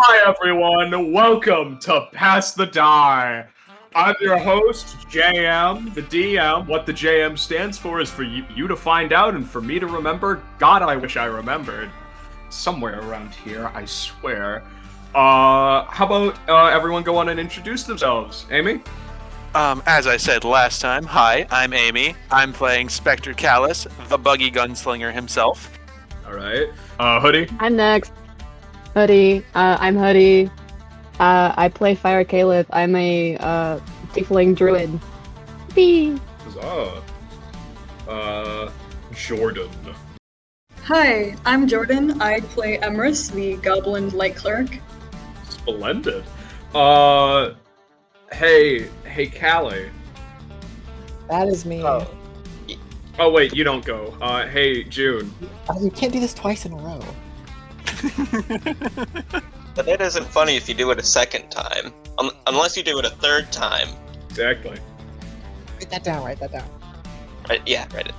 Hi everyone, welcome to Pass the Die. I'm your host, JM, the DM. What the JM stands for is for you to find out and for me to remember. God, I wish I remembered. Somewhere around here, I swear. How about everyone go on and introduce themselves? Amy? As I said last time, hi, I'm Amy. I'm playing Spector Callus, the buggy gunslinger himself. Alright. Hoodie? I'm next. Hoodie. I'm Hoodie. I play Phyra Caliph. I'm a tiefling druid. Bee. Jordan. Hi, I'm Jordan. I play Emrys, the goblin light cleric. Splendid. Hey, Callie. That is me. Oh wait, you don't go. Hey, June. You can't do this twice in a row. But it isn't funny if you do it a second time. Unless you do it a third time. Exactly. Write that down, write that down. Right, yeah, right.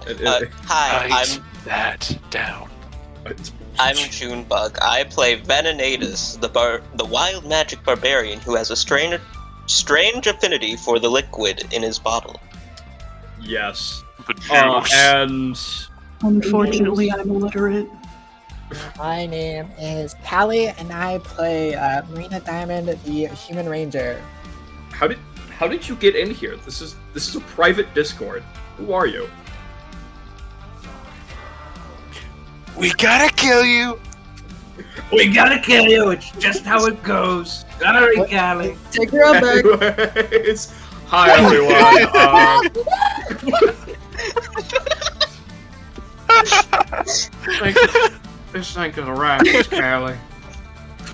Hi, I'm that down. Junebug. I play Venenatus, the wild magic barbarian who has a strange affinity for the liquid in his bottle. Yes. The juice. And Unfortunately, I'm illiterate. My name is Callie, and I play Marina Diamond, the human ranger. how did you get in here? This is a private Discord. Who are you? We gotta kill you! We gotta kill you, it's just how it goes. Sorry, Callie. Take her out back. Anyways, hi everyone. This ain't gonna wrap, Callie.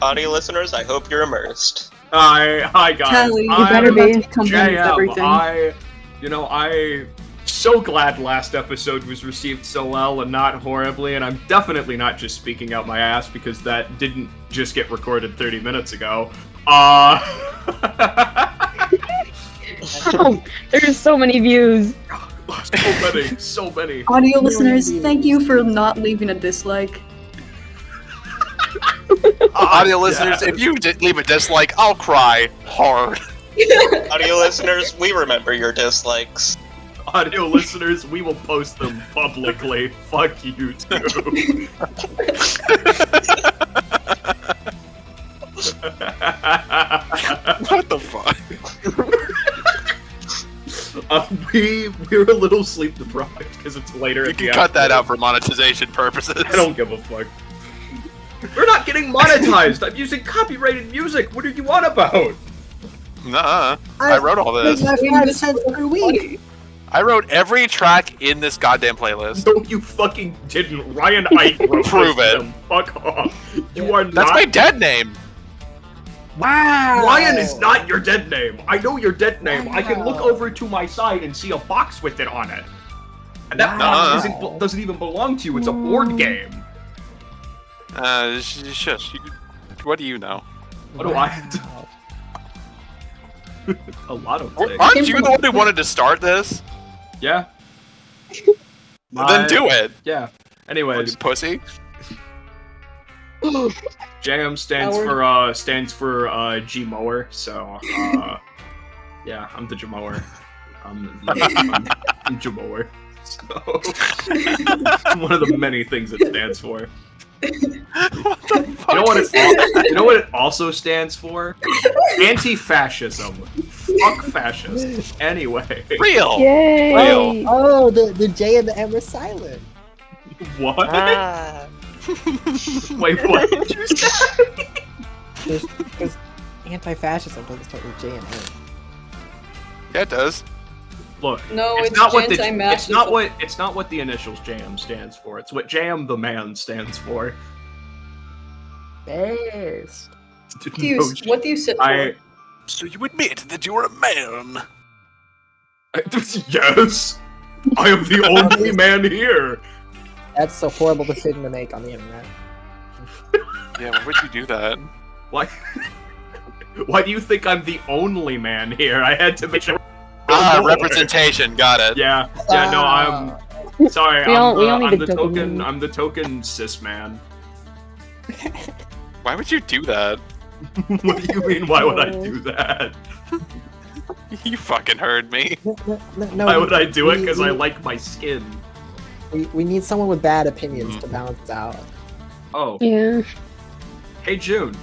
Audio listeners, I hope you're immersed. Hi guys. Callie, you I'm better be. Come with JM. everything. I'm so glad last episode was received so well and not horribly, and I'm definitely not just speaking out my ass because that didn't just get recorded 30 minutes ago. Oh, there's so many views. So many. Audio listeners, thank you for not leaving a dislike. Audio listeners, if you leave a dislike, I'll cry hard. Audio listeners, we remember your dislikes. Audio listeners, we will post them publicly. Fuck you too. What the fuck? We're a little sleep deprived because it's later. You can cut that out for monetization purposes. I don't give a fuck. We're not getting monetized. I'm using copyrighted music. What are you on about? Nuh-uh. I wrote all this. That's 5 cents per week. I wrote every track in this goddamn playlist. No, you fucking didn't. Ryan Ike wrote Prove this it. to them. Fuck off. You are That's not. my dead name. Wow. Ryan is not your dead name. I know your dead name. I can look Wow. over to my side and see a box with it on it. And that Wow. box doesn't even belong to you. It's a board game. Shush. What do you know? What do I do? A lot of things. Aren't you the one who wanted to start this? Yeah. Then do it. Yeah. Anyways, You pussy. JM stands for G mower. So yeah, I'm the Jamower. I'm Jamower. So one of the many things it stands for. What the fuck? You know what it also stands for? Anti-fascism. Fuck fascists. Anyway. Real. Yay! Oh, the J and the M are silent. What? Ah. Wait, what did you say? Because anti-fascism doesn't start with J and M. Yeah, it does. Look, No, it's it's not what anti-fascism. it's not what the initials JM stands for. It's what JM the man stands for. Best. What do you sit for? So you admit that you're a man? Yes, I am the only man here. That's a horrible decision to make on the internet. Yeah, why would you do that? Why? Why do you think I'm the only man here? I had to make sure. Representation. Got it. Yeah. No, I'm sorry. We all I'm need the a token token. man. I'm the token cis man. Why would you do that? What do you mean, why would I do that? You fucking heard me. No, Why would I do it? we- Because I we- like my skin. We need someone with bad opinions to balance it out. Oh, Yeah. hey June.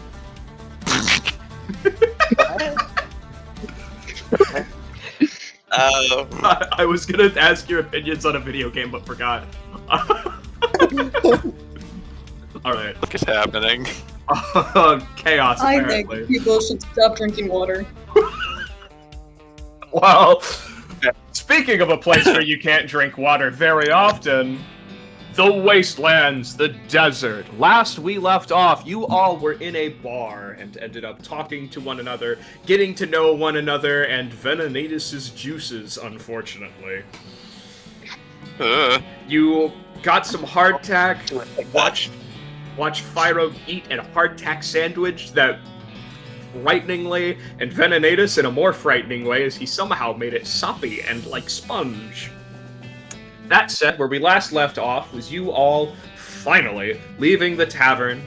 I was gonna ask your opinions on a video game, but forgot. Alright. Look, it's happening. Chaos, I apparently. think people should stop drinking water. Well, speaking of a place where you can't drink water very often, the Wastelands, the desert. Last we left off, you all were in a bar and ended up talking to one another, getting to know one another, and Venenatus' juices, unfortunately. You got some hardtack, watched Phyra eat a hardtack sandwich that frighteningly, and Venenatus in a more frightening way as he somehow made it soppy and like sponge. That said, where we last left off was you all finally leaving the tavern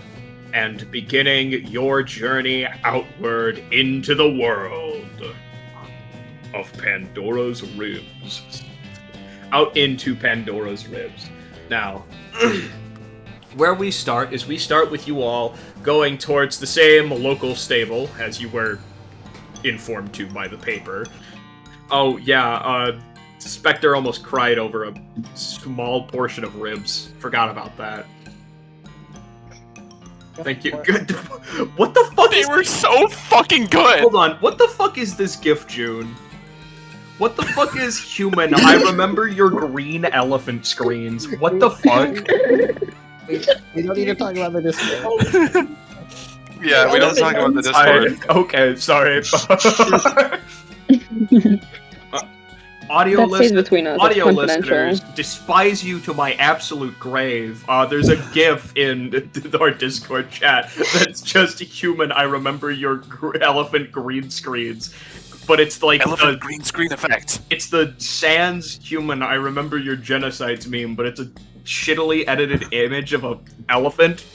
and beginning your journey outward into the world of Pandora's Ribs. Out into Pandora's Ribs. Now, where we start is we start with you all going towards the same local stable as you were informed to by the paper. Oh, yeah, Spector almost cried over a small portion of ribs. Forgot about that. Thank you. Good. What the fuck They is were so fucking good! Hold on. What the fuck is this gift, June? What the fuck is human? I remember your green elephant screens. What the fuck? We don't need to talk about the Discord. Yeah, we don't talk about the Discord. Okay, sorry. Audio, That stays between us. It's audio confidential. listeners, despise you to my absolute grave. There's a GIF in our Discord chat that's just human. I remember your elephant green screens, but it's like Elephant green screen effect. it's the sans human. I remember your genocides meme, but it's a shittily edited image of a elephant,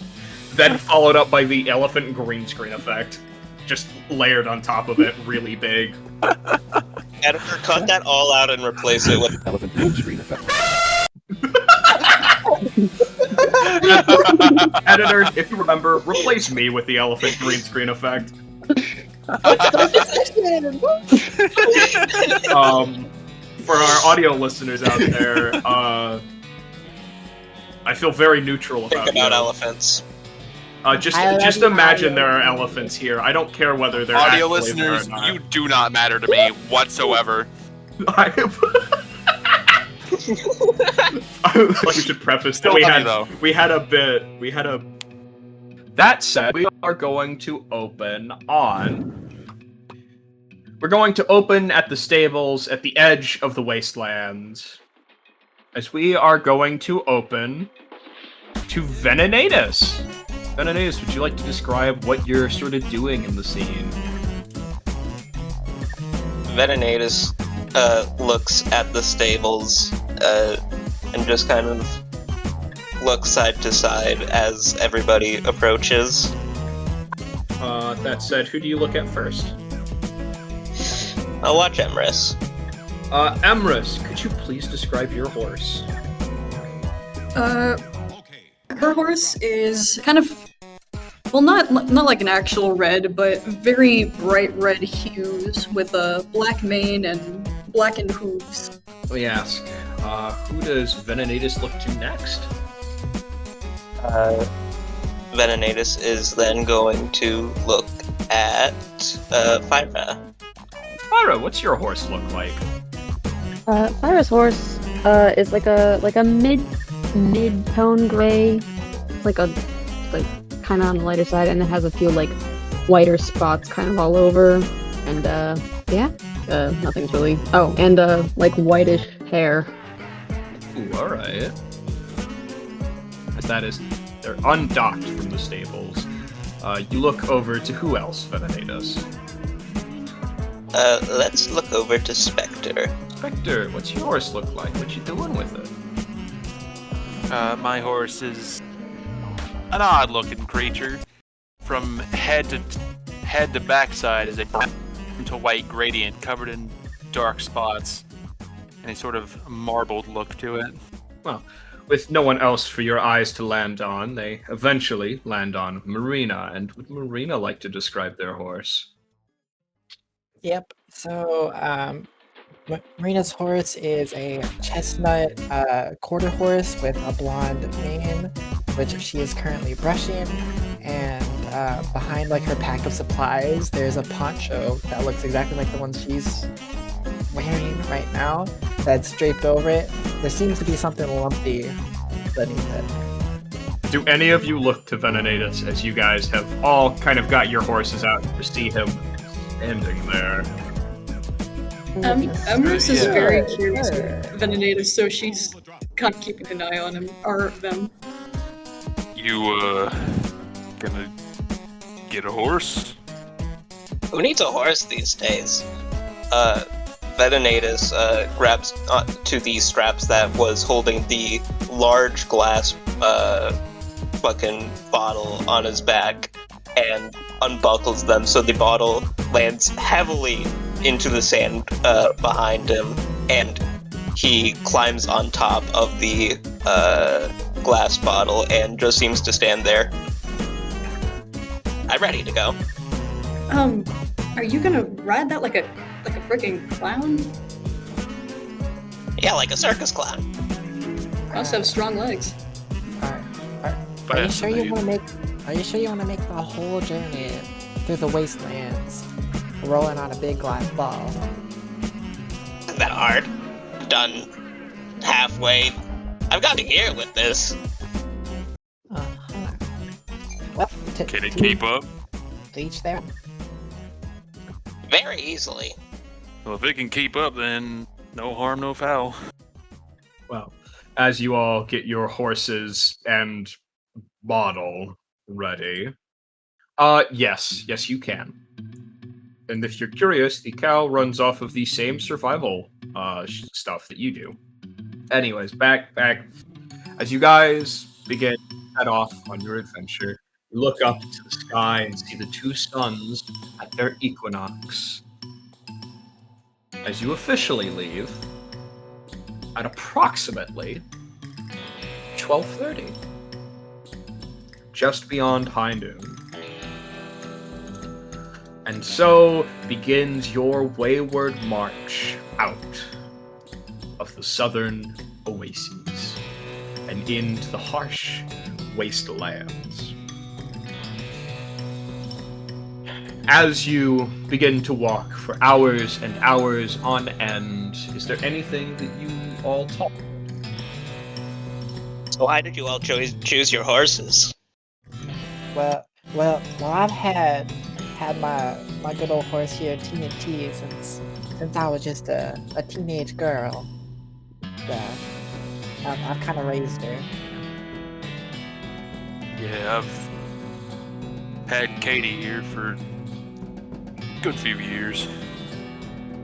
then followed up by the elephant green screen effect, just layered on top of it, really big. Editor, cut that all out and replace it with Elephant green screen effect. Editor, if you remember, replace me with the elephant green screen effect. For our audio listeners out there, I feel very neutral think about about you. elephants. Just imagine there are elephants here. I don't care whether they're Audio actually there or listeners, not. you do not matter to me whatsoever. I we should preface that Still funny, though. we had a bit. That said, we are going to open on. We're going to open at the stables at the edge of the Wastelands, as we are going to open to Venenatus. Venenatus, would you like to describe what you're sort of doing in the scene? Venenatus looks at the stables and just kind of looks side to side as everybody approaches. That said, who do you look at first? I'll watch Emrys. Emrys, could you please describe your horse? Her horse is kind of, well, not like an actual red, but very bright red hues with a black mane and blackened hooves. Let me ask, who does Venenatus look to next? Venenatus is then going to look at Phyra. Phyra, what's your horse look like? Phyra's horse is like a mid-tone gray. It's like kind of on the lighter side, and it has a few like whiter spots kind of all over. And nothing's really. Oh, and like whitish hair. Ooh, alright. As that is, they're undocked from the stables. You look over to who else, Venenatus? Let's look over to Spector. Spector, what's your horse look like? What you doing with it? My horse is an odd-looking creature. From head to head to backside is a black to white gradient covered in dark spots and a sort of marbled look to it. Well, with no one else for your eyes to land on, they eventually land on Marina. And would Marina like to describe their horse? Yep. So, Marina's horse is a chestnut quarter horse with a blonde mane, which she is currently brushing. And behind like her pack of supplies, there's a poncho that looks exactly like the one she's wearing right now. That's draped over it. There seems to be something lumpy beneath it. Do any of you look to Venenatus as you guys have all kind of got your horses out to see him standing there? Ambrose is very curious Sure. with Venenatus, so she's kind of keeping an eye on him, or them. You, gonna get a horse? Who needs a horse these days? Venenatus grabs to the straps that was holding the large glass fucking bottle on his back and unbuckles them so the bottle lands heavily into the sand behind him, and he climbs on top of the glass bottle and just seems to stand there. I'm ready to go. Are you gonna ride that like a freaking clown? Yeah, like a circus clown. Must have strong legs. Are you sure you want to make? Are you sure you want to make the whole journey through the Wastelands, rolling on a big glass ball? Isn't that hard? Done halfway. I've got a year with this. Uh-huh. Well, Can it keep up? to each their. Very easily. Well, if it can keep up, then no harm, no foul. Well, as you all get your horses and bottle ready, yes, you can. And if you're curious, the cow runs off of the same survival stuff that you do. Anyways, back. As you guys begin to head off on your adventure, you look up to the sky and see the two suns at their equinox. As you officially leave, at approximately 12:30, just beyond high noon. And so begins your wayward march out of the southern oases and into the harsh wastelands. As you begin to walk for hours and hours on end, is there anything that you all talk about? So why did you all choose your horses? Well, I've had my good old horse here, TNT, since I was just a teenage girl. I've kind of raised her. Yeah, I've had Katie here for a good few years.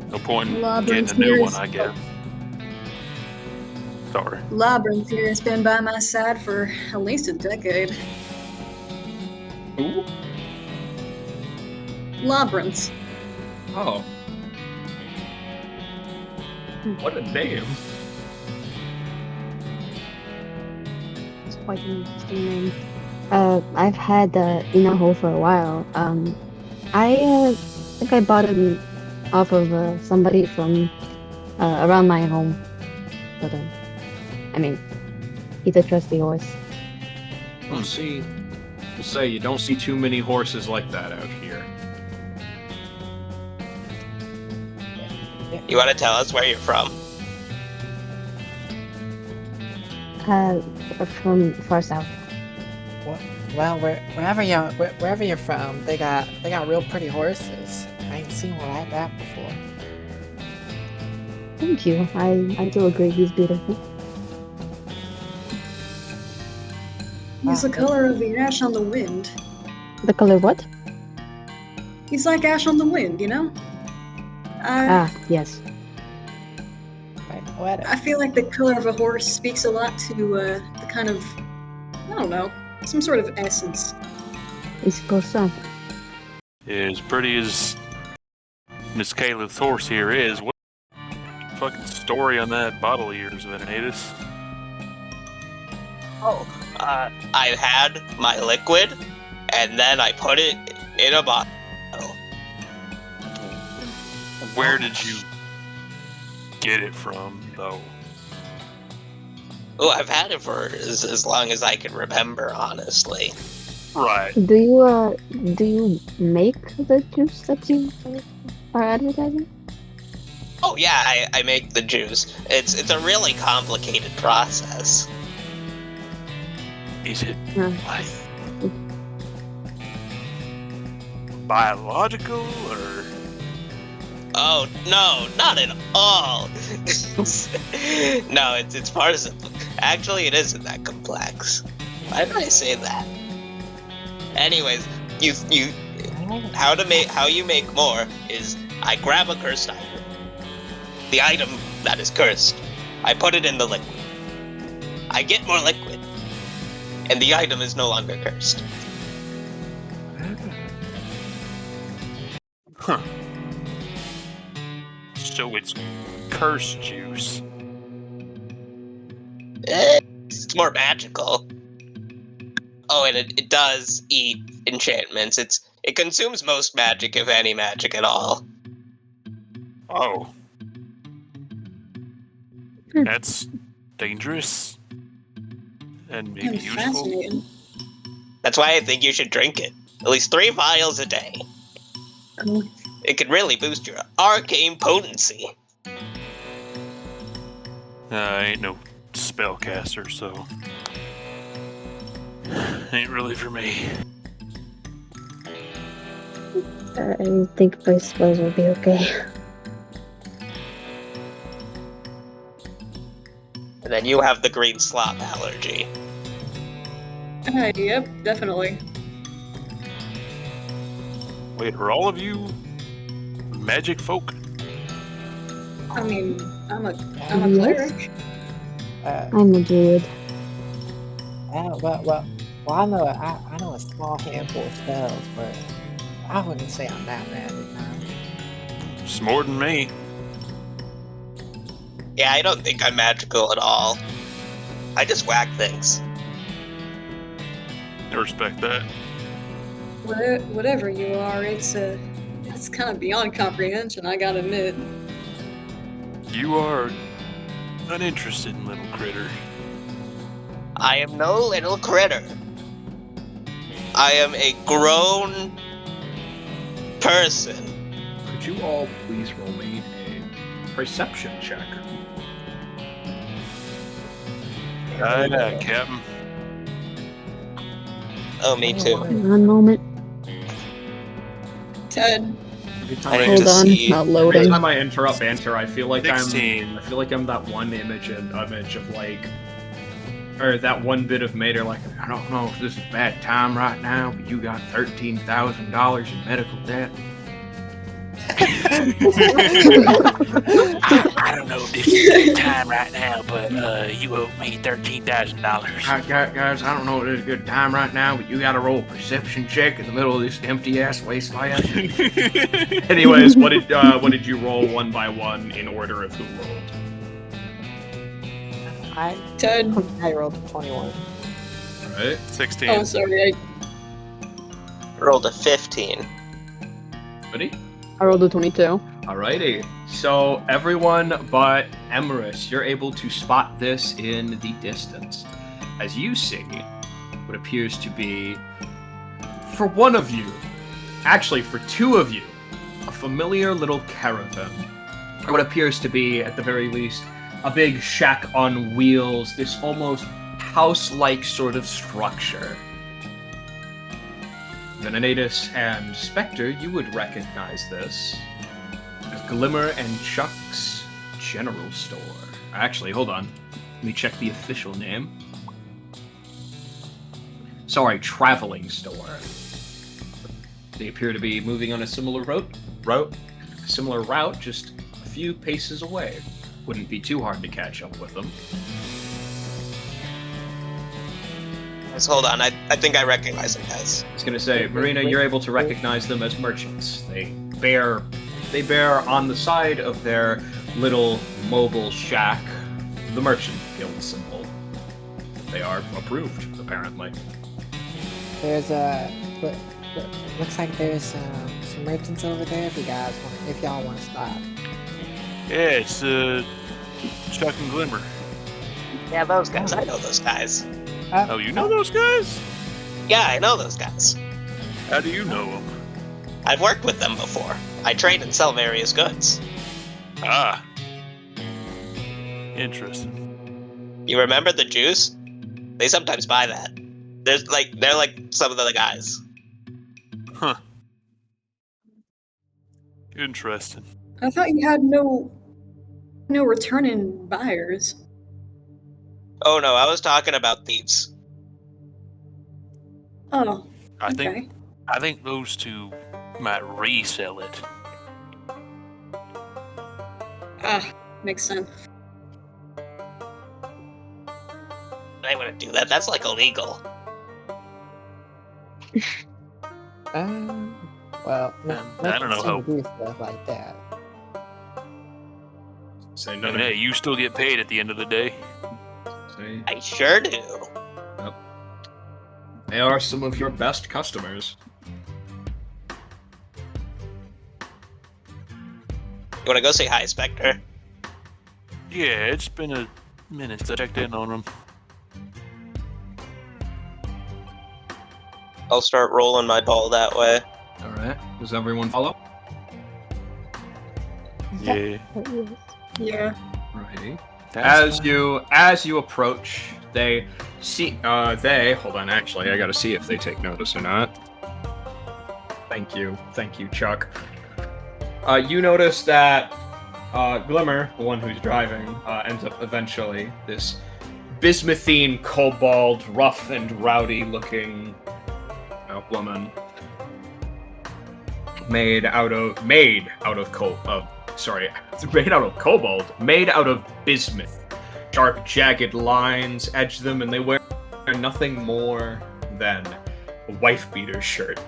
No point in getting a new one, I guess. Sorry. Labyrinth here has been by my side for at least a decade. Who? Labyrinth. Oh. What a name. It's quite an interesting name. I've had Inaho for a while. I think I bought him off of somebody from around my home. But I mean, he's a trusty horse. We'll see. We'll say you don't see too many horses like that out here. You want to tell us where you're from? From far south. Well, wherever you're from, they got real pretty horses. I ain't seen one like that before. Thank you. I do agree. He's beautiful. He's the color of the ash on the wind. The color what? He's like ash on the wind, you know? Yes. Right. What? I feel like the color of a horse speaks a lot to the kind of, I don't know, some sort of essence. I suppose so. As pretty as Miss Kayla's horse here is, what fucking story on that bottle of yours, Venenatus? Oh, I had my liquid, and then I put it in a bottle. Where did you get it from, though? Oh, I've had it for as long as I can remember, honestly. Right. Do you make the juice that you are advertising? Oh yeah, I make the juice. It's a really complicated process. Is it Huh. like biological or? Oh no, not at all. No, it's far simple. Actually, it isn't that complex. Why did I say that? Anyways, how you make more is I grab a cursed item. The item that is cursed, I put it in the liquid. I get more liquid, and the item is no longer cursed. Huh. So it's curse juice. It's more magical. Oh, and it does eat enchantments. It consumes most magic, if any magic at all. Oh. That's dangerous. And maybe And useful. fascinating. That's why I think you should drink it. At least 3 vials a day. Cool. It can really boost your arcane potency. I ain't no spellcaster, so ain't really for me. I think my spells will be okay. And then you have the green slop allergy. Yep, definitely. Wait, are all of you magic folk? I mean, I'm a Yes. cleric. I'm a druid. Well, I know a small handful of spells, but I wouldn't say I'm that magic. It's more than me. Yeah, I don't think I'm magical at all. I just whack things. I respect that. Whatever you are, it's kind of beyond comprehension, I gotta admit. You are an interesting little critter. I am no little critter. I am a grown person. Could you all please roll me a perception check? Aye, Captain. Oh, me too. One moment. Ted, Every time I I, need Hold to on, see. not every loading. time I interrupt banter, I feel like 16. I feel like I'm that one image of like, or that one bit of Mater. Like, I don't know if this is a bad time right now, but you got $13,000 in medical debt. I don't know if this is a good time right now, but you owe me $13,000. Guys, I don't know if this is a good time right now, but you got to roll a perception check in the middle of this empty ass wasteland. Anyways, what did you roll one by one in order of who rolled? Ted. I rolled a 21. Right. 16. Oh, sorry. Rolled a 15. Ready? I rolled a 22. Alrighty. So everyone but Emerus, you're able to spot this in the distance. As you see what appears to be, for one of you, actually for 2 of you, a familiar little caravan. Or what appears to be, at the very least, a big shack on wheels, this almost house-like sort of structure. Venenatus and Spector, you would recognize this as Glimmer and Chuck's General Store. Actually, hold on. Let me check the official name. Sorry, Traveling Store. They appear to be moving on a similar route, just a few paces away. Wouldn't be too hard to catch up with them. guys. Hold on, I think I recognize them, guys. I was gonna say, Marina, you're able to recognize them as merchants. They bear on the side of their little mobile shack the merchant guild symbol. They are approved, apparently. There's looks like there's some merchants over there. If y'all want to stop. Yeah, it's Chuck and Glimmer. Yeah, those guys. I know those guys. Oh, you know those guys? Yeah, I know those guys. How do you know them? I've worked with them before. I trade and sell various goods. Ah. Interesting. You remember the Jews? They sometimes buy that. They're like some of the guys. Huh. Interesting. I thought you had no returning buyers. Oh no, I was talking about thieves. Oh, I okay. think those two might resell it. Ah, makes sense. I wouldn't do that. That's like illegal. Well, I don't know how. do stuff like that. Say I mean, nothing. hey, you still get paid at the end of the day. Say, I sure do. they are some of your best customers. You wanna go say hi, Spector? Yeah, it's been a minute since I checked in on them. I'll start rolling my ball that way. All right. Does everyone follow? Yeah. Yeah. Righty. That's As you approach, they see. Hold on. Actually, I gotta see if they take notice or not. Thank you, Chuck. You notice that Glimmer, the one who's driving, ends up eventually this bismuthine, cobalt, rough and rowdy-looking woman, made out of bismuth. Sharp, jagged lines edge them, and they wear nothing more than a wife-beater shirt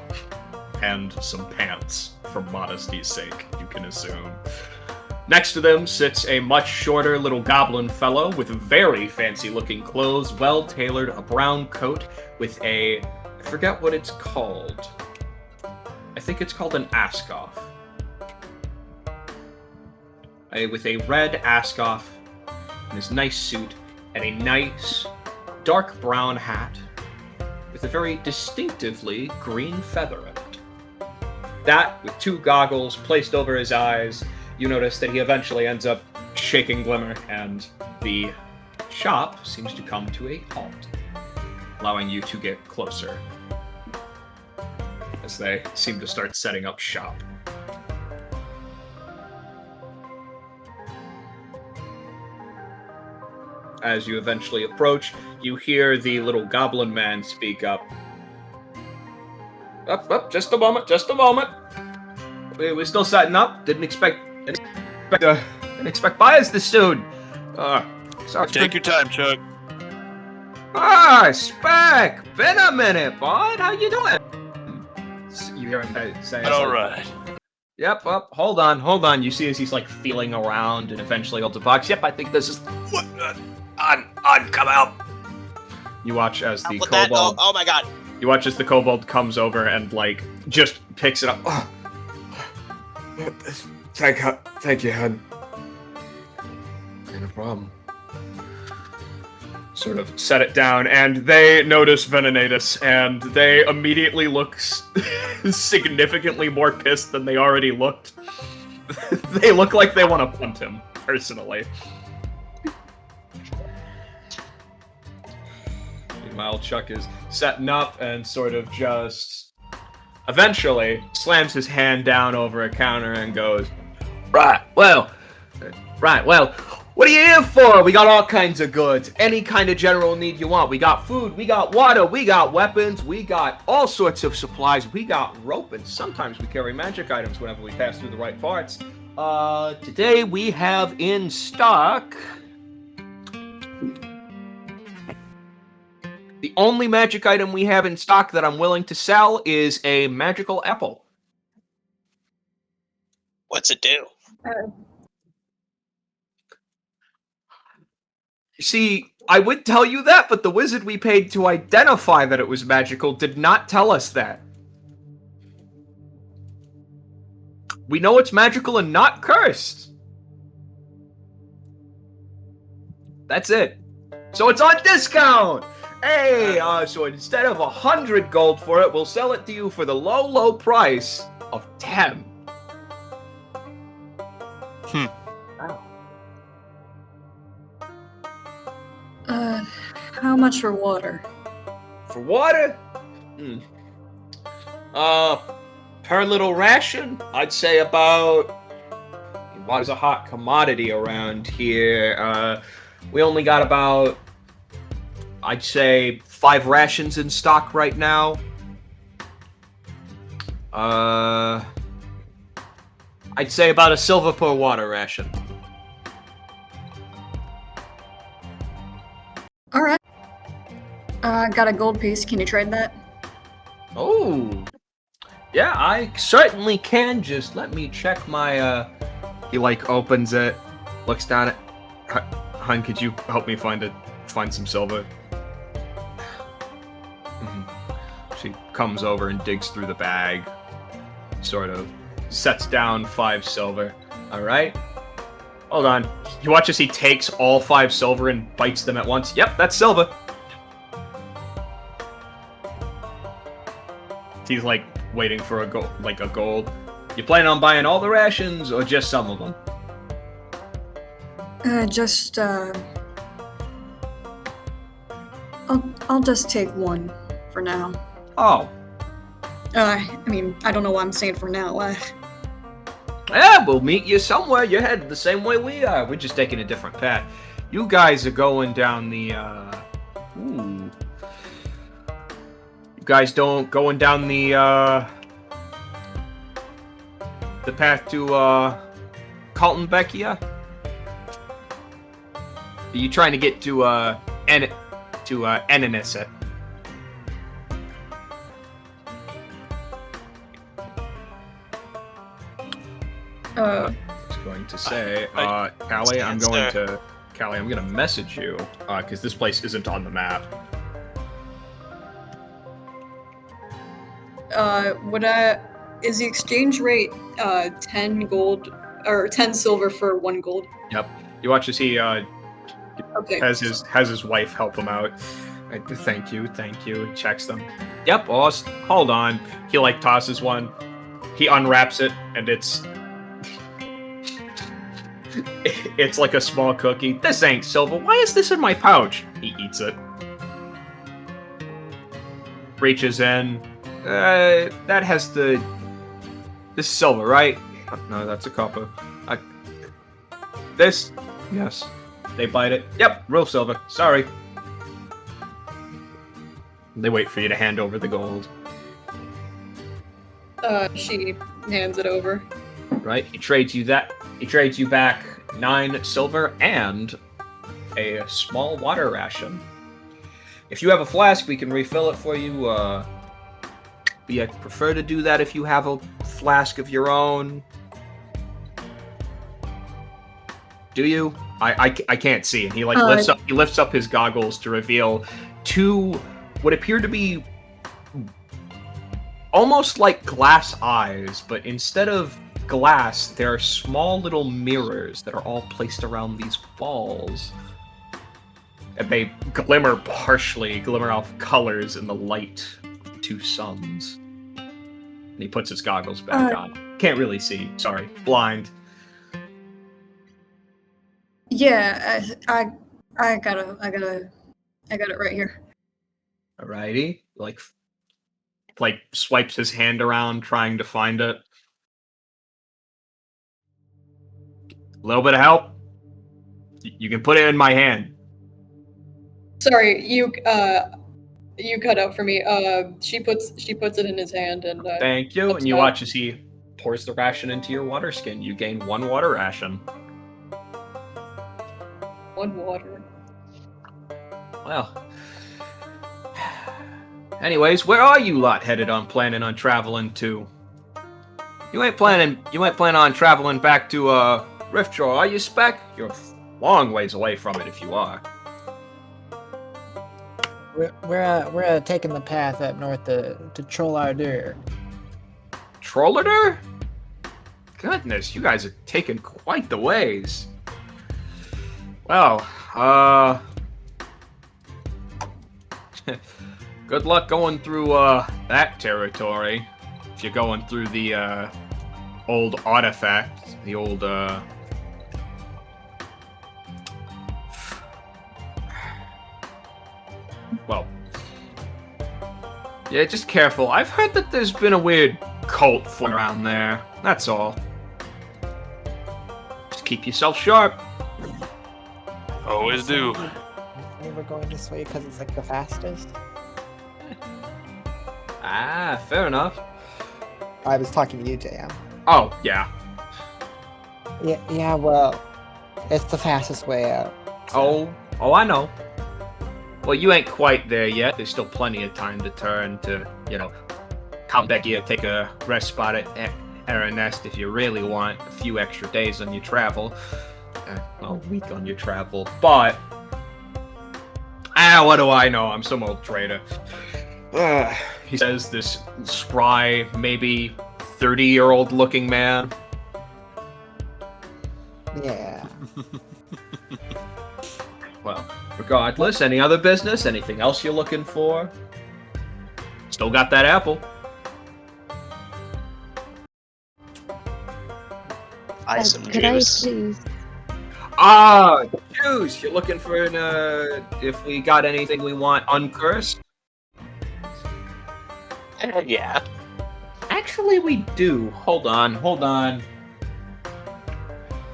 and some pants, for modesty's sake, you can assume. Next to them sits a much shorter little goblin fellow with very fancy-looking clothes, well-tailored, a brown coat with I forget what it's called. I think it's called an askoff. With a red askoff and his nice suit and a nice dark brown hat with a very distinctively green feather in it. That, with two goggles placed over his eyes, you notice that he eventually ends up shaking Glimmer, and the shop seems to come to a halt, allowing you to get closer as they seem to start setting up shop. As you eventually approach, you hear the little goblin man speak up. Up, just a moment. We're still setting up. Didn't expect buyers this soon. Sorry. Take your time, Chuck. Spec! Been a minute, bud. How you doing? You hear him say, All right. Yep, up. Hold on. You see as he's like feeling around and eventually holds a box. Yep, I think this is what on come out. You watch as the kobold. Oh my god. You watch as the kobold comes over and like just picks it up. Thank you, hun. No problem. Sort of set it down, and they notice Venenatus, and they immediately look significantly more pissed than they already looked. They look like they want to punt him, personally. Meanwhile, Chuck is setting up and sort of just eventually slams his hand down over a counter and goes, Right, well, what are you here for? We got all kinds of goods. Any kind of general need you want. We got food, we got water, we got weapons, we got all sorts of supplies. We got rope, and sometimes we carry magic items whenever we pass through the right parts. Today we have in stock the The only magic item we have in stock that I'm willing to sell is a magical apple. What's it do? See, I would tell you that, but the wizard we paid to identify that it was magical did not tell us that. We know it's magical and not cursed. That's it. So it's on discount! Hey, so instead of 100 gold for it, we'll sell it to you for the low, low price of 10. How much for water? For water? Per little ration, I'd say about... Water's a hot commodity around here. We only got about... I'd say 5 rations in stock right now. I'd say about a silver per water ration. Alright. Got a gold piece. Can you trade that? Oh. Yeah, I certainly can. Just let me check my, He, opens it, looks down at... Hun, could you help me find some silver? She comes over and digs through the bag, sort of sets down 5 silver. Alright. Hold on. You watch as he takes all 5 silver and bites them at once. Yep, that's silver. He's waiting for a gold. You plan on buying all the rations or just some of them? I'll just take one for now. Oh. I mean, I don't know why I'm saying for now. Yeah, we'll meet you somewhere. You're headed the same way we are. We're just taking a different path. You guys are going down the, Ooh. You guys going down the path to, Kaltenbeckia? Are you trying to get to, Eneneset? I was going to say, Callie, I'm gonna message you, because this place isn't on the map. Is the exchange rate, 10 gold, or 10 silver for 1 gold? Yep. You watch as he, Okay. has his wife help him out. Thank you. He checks them. Yep, boss. Hold on. He tosses one. He unwraps it, and it's like a small cookie. This ain't silver. Why is this in my pouch? He eats it. Reaches in. That has this is silver, right? No, that's a copper. This? Yes. They bite it. Yep, real silver. Sorry. They wait for you to hand over the gold. She hands it over. Right? He trades you back 9 silver and a small water ration. If you have a flask, we can refill it for you. But I prefer to do that if you have a flask of your own. Do you? I can't see. And he lifts up his goggles to reveal 2 what appear to be almost like glass eyes, but instead of glass, there are small little mirrors that are all placed around these balls. And they glimmer off colors in the light of 2 suns. And he puts his goggles back on. Can't really see. Sorry. Blind. Yeah, I got it right here. Alrighty. Like swipes his hand around trying to find it. A little bit of help. You can put it in my hand. Sorry, you cut out for me. She puts it in his hand and. Thank you. And you watch as he pours the ration into your water skin. You gain 1 water ration. 1 water. Well, Anyways, where are you lot headed on planning on traveling to? You ain't planning on traveling back to Riftjaw, are you, Spec? You're a long ways away from it if you are. We're taking the path up north to Trollardur. Trollardur? Goodness, you guys are taking quite the ways. Well, good luck going through that territory. If you're going through the old artifact, the old well, yeah, just careful. I've heard that there's been a weird cult floating around there. That's all. Just keep yourself sharp. Always do. Maybe we're going this way because it's like the fastest. Ah, fair enough. I was talking to you, JM. Oh, yeah. Yeah, well, it's the fastest way out. Oh, I know. Well, you ain't quite there yet. There's still plenty of time to turn to, come back here, take a rest spot at Aranest if you really want a few extra days on your travel. A week on your travel. But, what do I know? I'm some old trader. He says, this spry, maybe 30-year-old looking man. Yeah. Well, regardless, any other business? Anything else you're looking for? Still got that apple. Some Could I juice. please? Juice! You're looking for if we got anything we want uncursed? Yeah. Actually, we do. Hold on.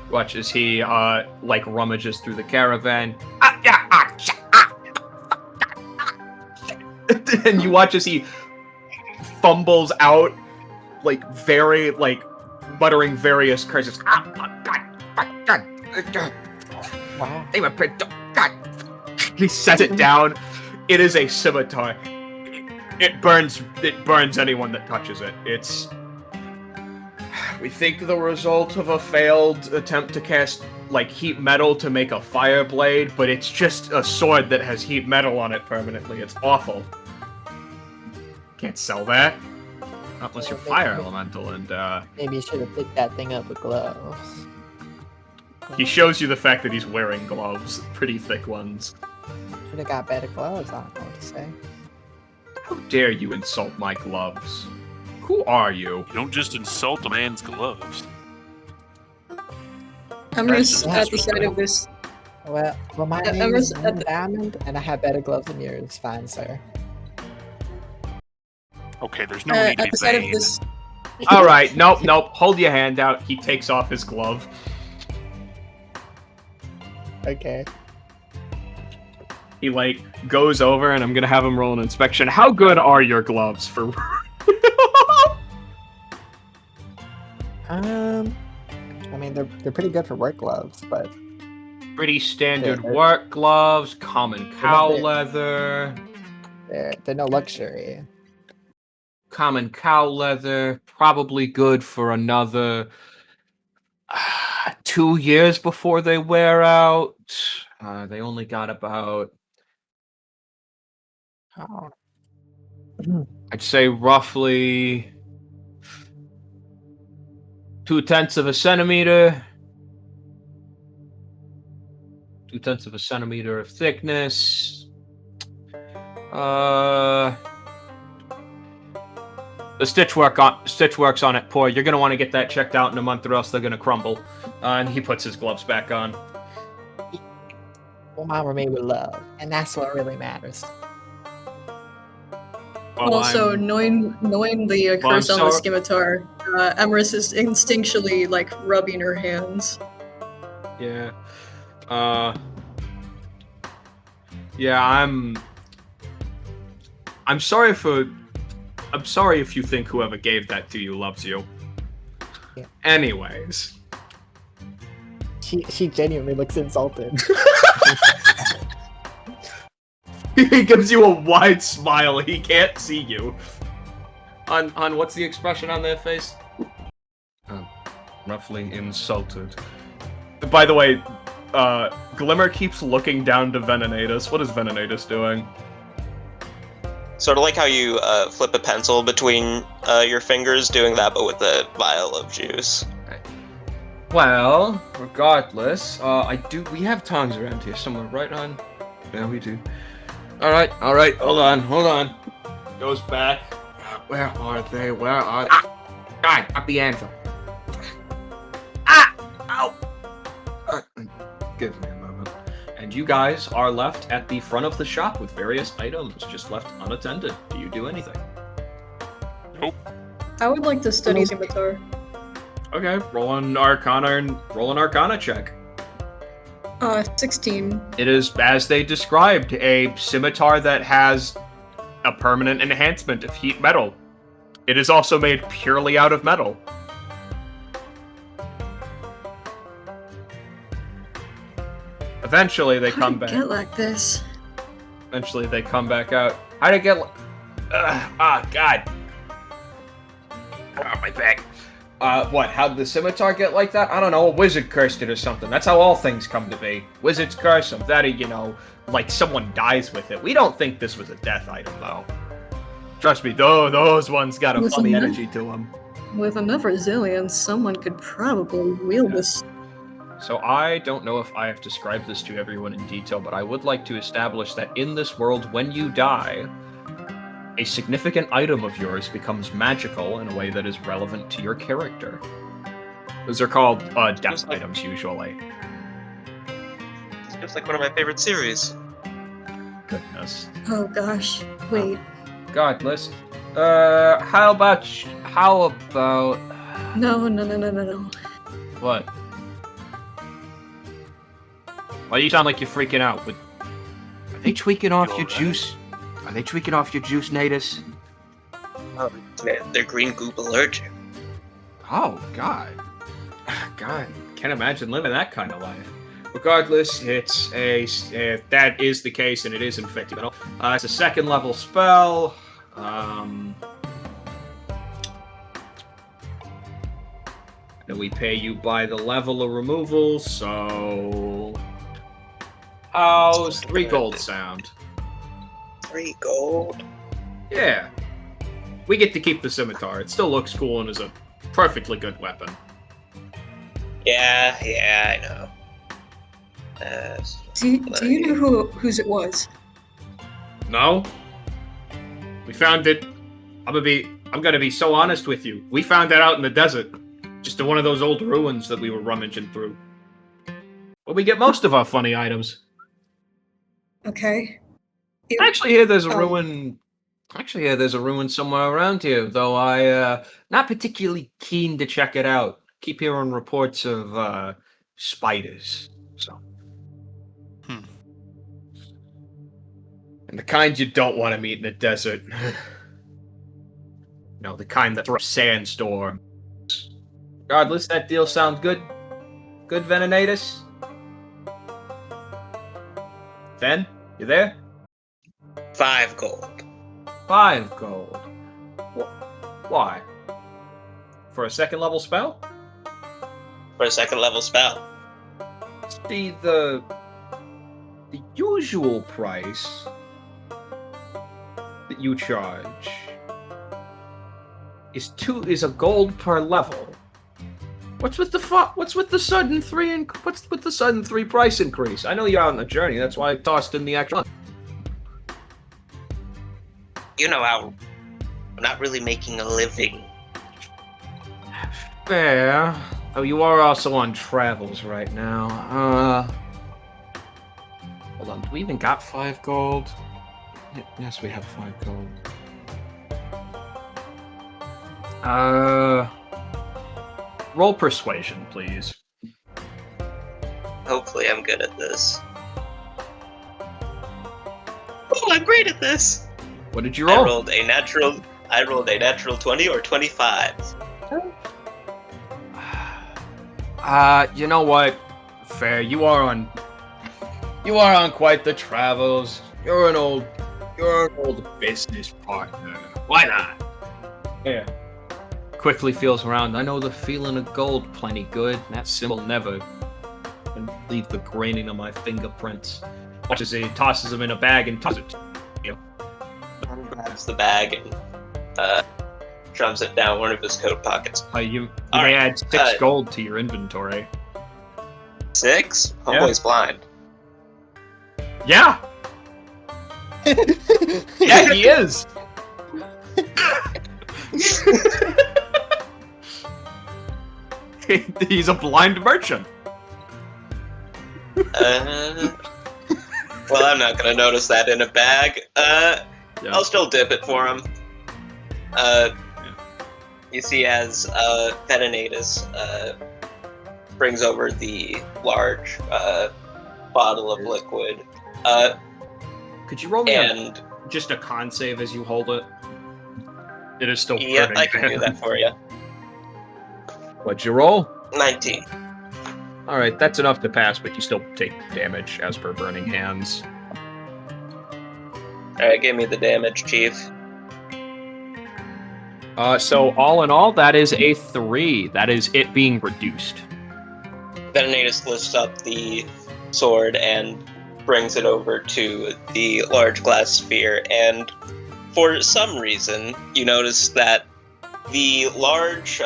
Watch as he, rummages through the caravan. And you watch as he fumbles out, muttering various curses. Wow. He sets it down. It is a scimitar. It burns anyone that touches it. We think the result of a failed attempt to cast, heat metal to make a fire blade, but it's just a sword that has heat metal on it permanently. It's awful. Can't sell that. Not unless you're fire elemental, and, Maybe you should have picked that thing up with gloves. he shows you the fact that he's wearing gloves. Pretty thick ones. Should have got better gloves, I don't know what to say. How dare you insult my gloves? Who are you? You don't just insult a man's gloves. Emrys That's at the side of this. Well, my name Emrys is at the- Diamond, and I have better gloves than yours. Fine, sir. Okay, there's no need to At be the side of vain. this. All right, nope. Hold your hand out. He takes off his glove. Okay. He goes over, and I'm gonna have him roll an inspection. How good are your gloves for? I mean, they're pretty good for work gloves, but Pretty standard Yeah. work gloves, common cow Yeah. leather. they're no luxury. Common cow leather, probably good for another 2 years before they wear out. They only got about, Oh. I'd say, roughly 0.2 of a centimeter. 0.2 of a centimeter of thickness. The stitchwork's on it poor. You're gonna want to get that checked out in a month, or else they're gonna crumble. And he puts his gloves back on. Well, mine were made with love, and that's what really matters. Well, Also, knowing the Well, I'm curse on the sorry- scimitar, Emrys is instinctually rubbing her hands. Yeah. Yeah, I'm sorry if you think whoever gave that to you loves you. Yeah. Anyways. She genuinely looks insulted. He gives you a wide smile. He can't see you. On what's the expression on their face? Roughly insulted. By the way, Glimmer keeps looking down to Venenatus. What is Venenatus doing? Sort of like how you flip a pencil between your fingers, doing that, but with a vial of juice. Well, regardless, we have tongs around here somewhere, right on? Yeah, we do. Alright, hold on. Goes back. Where are they? God, at the anvil. Ow! Give me a moment. And you guys are left at the front of the shop with various items just left unattended. Do you do anything? Nope. I would like to study scimitar. Okay, roll an Arcana check. 16. It is, as they described, a scimitar that has a permanent enhancement of heat metal. It is also made purely out of metal. Eventually, they come back. Get like this. Eventually, they come back out. How'd it get? God. My back. What? How'd the scimitar get like that? I don't know. A wizard cursed it or something. That's how all things come to be. Wizards curse them. That, like someone dies with it. We don't think this was a death item, though. Trust me, those ones got a funny energy to them. With enough resilience, someone could probably wield this. So I don't know if I have described this to everyone in detail, but I would like to establish that in this world, when you die, a significant item of yours becomes magical in a way that is relevant to your character. Those are called death items, usually. It's just like one of my favorite series. Goodness. Oh gosh, wait. Godless. How about... No. What? Well, you sound like you're freaking out. Are they tweaking off your juice? Are they tweaking off your juice, Natus? Oh, man, they're green goop allergic. Oh, God. God, can't imagine living that kind of life. Regardless, it's that is the case, and it is infected. It's a 2nd level spell. And we pay you by the level of removal, so... How's 3 gold sound? 3 gold? Yeah. We get to keep the scimitar. It still looks cool and is a perfectly good weapon. Yeah, I know. Do you know whose it was? No. We found it. I'm gonna be so honest with you. We found that out in the desert. Just in one of those old ruins that we were rummaging through. Where we get most of our funny items. Okay. Actually, here there's a ruin. Actually, yeah, there's a ruin somewhere around here, though not particularly keen to check it out. Keep hearing reports of spiders, so. And the kind you don't want to meet in the desert. No, the kind that throw sandstorms. Regardless, that deal sounds good. Good, Venenatus? Ven, you there? 5 gold. 5 gold. Why? For a 2nd level spell? For a 2nd level spell. See, the usual price that you charge is a gold per level. What's with the sudden 3 price increase? I know you're out on a journey. That's why I tossed in the extra. You know how we're not really making a living. Fair. Oh, you are also on travels right now. Hold on. Do we even got 5 gold? Yes, we have 5 gold. Roll persuasion, please. Hopefully I'm good at this. Oh, I'm great at this! What did you roll? I rolled a natural 20 or 25. You know what? Fair. You are on quite the travels. You're an old business partner. Why not? Yeah. Quickly feels around. I know the feeling of gold plenty good. That symbol never can leave the graining of my fingerprints. Watches it, he tosses them in a bag and tosses it to you. Grabs the bag and shoves it down one of his coat pockets. You may add 6 gold to your inventory. 6? Homeboy's blind. Yeah! Yeah, he is! He's a blind merchant. Well, I'm not gonna notice that in a bag. I'll still dip it for him. You see, as Petinatus brings over the large bottle of liquid. Could you roll me just a con save as you hold it? It is still Yeah, I can do that for you. What'd you roll? 19. Alright, that's enough to pass, but you still take damage as per Burning Hands. Alright, give me the damage, Chief. So all in all, that is a 3. That is it being reduced. Petinatus lifts up the sword and brings it over to the large glass sphere, and for some reason, you notice that the large,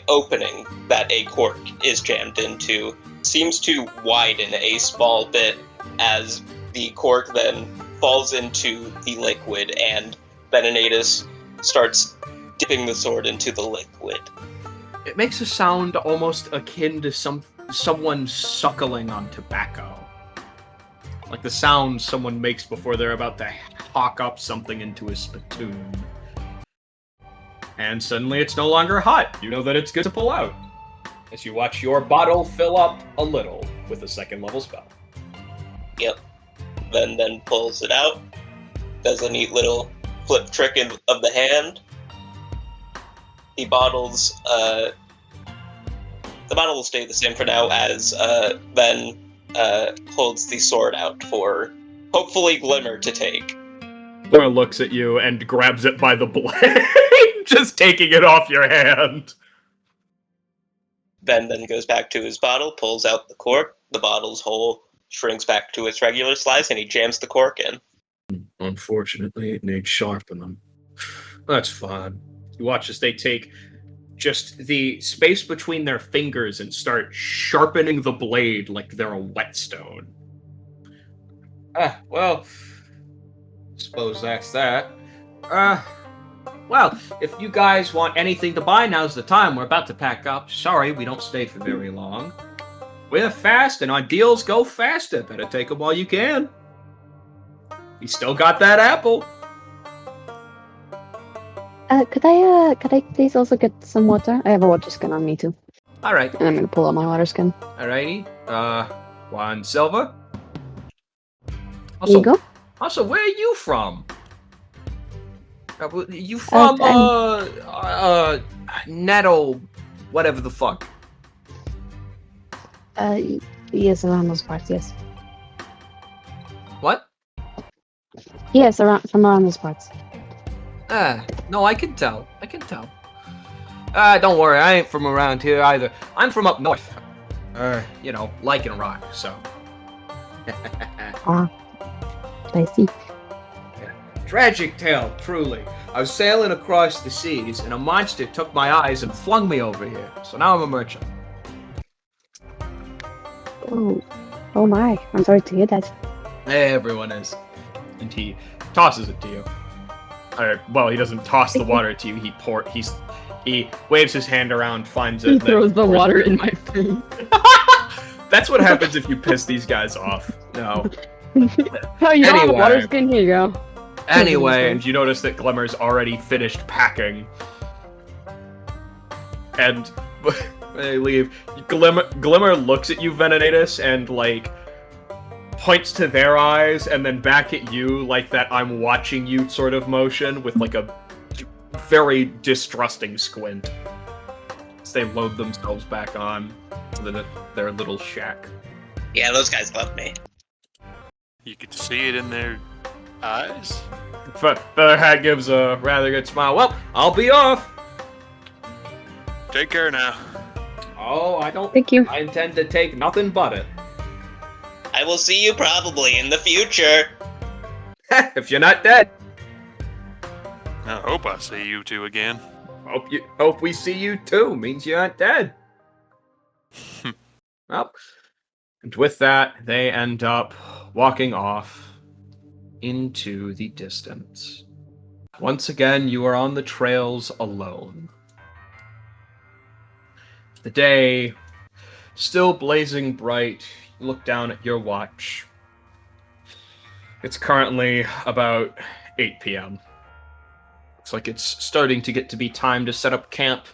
opening that a cork is jammed into seems to widen a small bit as the cork then falls into the liquid, and Petinatus starts dipping the sword into the liquid. It makes a sound almost akin to someone suckling on tobacco. Like the sound someone makes before they're about to hawk up something into a spittoon. And suddenly it's no longer hot. You know that it's good to pull out. As you watch your bottle fill up a little with a 2nd level spell. Yep. Then pulls it out. Does a neat little flip trick of the hand. The bottle will stay the same for now, as then holds the sword out for hopefully Glimmer to take. Glimmer looks at you and grabs it by the blade, just taking it off your hand. Ben then goes back to his bottle, pulls out the cork. The bottle's hole shrinks back to its regular size, and he jams the cork in. Unfortunately, it needs sharpening. That's fine. You watch as they take just the space between their fingers and start sharpening the blade like they're a whetstone. Well, suppose that's that. Well, if you guys want anything to buy, now's the time. We're about to pack up. Sorry, we don't stay for very long. We're fast, and our deals go faster. Better take them while you can. You still got that apple. Could I please also get some water? I have a water skin on me too. All right. And I'm gonna pull out my water skin. Alrighty. 1 silver. There you go. Also, where are you from? You from Nettle, whatever the fuck. Yes, around those parts. Yes. What? Yes, from around those parts. No, I can tell. Don't worry, I ain't from around here either. I'm from up north. Lichen Rock, so. I see. Tragic tale, truly. I was sailing across the seas, and a monster took my eyes and flung me over here. So now I'm a merchant. Oh my! I'm sorry to hear that. Everyone is. And he tosses it to you. Well, he doesn't toss the water to you. He waves his hand around, finds it. He throws the water in my face. That's what happens if you piss these guys off. No. Oh, you don't have a water skin? Here you go. Anyway, and you notice that Glimmer's already finished packing. And when they leave, Glimmer looks at you, Veninatus, and, points to their eyes, and then back at you, like that I'm watching you sort of motion, with, a very distrusting squint. As they load themselves back on to their little shack. Yeah, those guys love me. You could see it in their eyes. Featherhead gives a rather good smile. Well, I'll be off. Take care now. Oh, I don't. Thank you. I intend to take nothing but it. I will see you probably in the future. If you're not dead. I hope I see you two again. Hope we see you too. Means you aren't dead. Well, and with that, they end up walking off into the distance. Once again, you are on the trails alone. The day still blazing bright. You look down at your watch. It's currently about 8 p.m. Looks like it's starting to get to be time to set up camp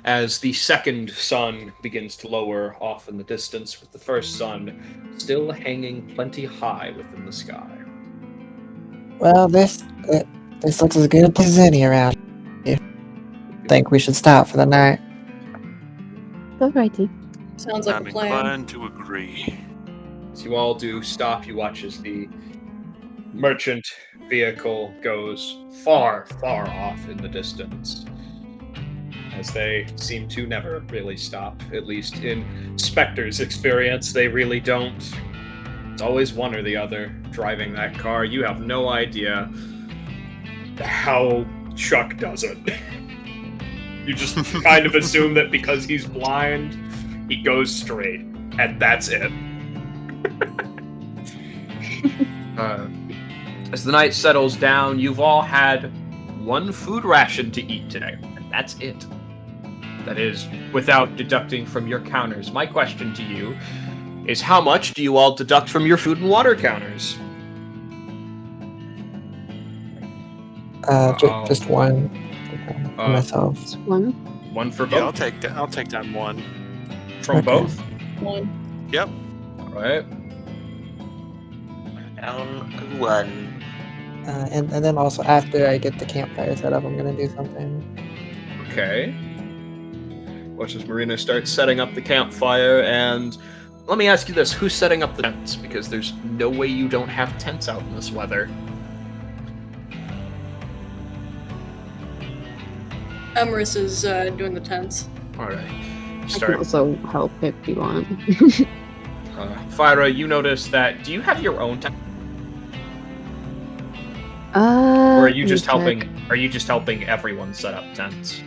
as the second sun begins to lower off in the distance, with the first sun still hanging plenty high within the sky. Well, this looks as good a place as any around here. Think we should stop for the night. Alrighty. Sounds like I'm a plan. inclined to agree. As you all do stop, you watch as the merchant vehicle goes far, far off in the distance, as they seem to never really stop. At least in Spector's experience, they really don't. It's always one or the other driving that car. You have no idea how Chuck does it. You just kind of assume that because he's blind, he goes straight, and that's it. As the night settles down, you've all had one food ration to eat today, and that's it. That is, without deducting from your counters. My question to you is, how much do you all deduct from your food and water counters? Just one for myself. Just one. One for Yeah, both? I'll take that one. From Okay. both? One. Yep. Alright. Down one. And then also after I get the campfire set up, I'm gonna do something. Okay. Watch as Marina starts setting up the campfire, and let me ask you this, who's setting up the tents? Because there's no way you don't have tents out in this weather. Emrys is doing the tents. Alright. I can Start. also help if you want. Phyra, you notice that, do you have your own tent? Or are you let just me check. helping? Are you just helping everyone set up tents?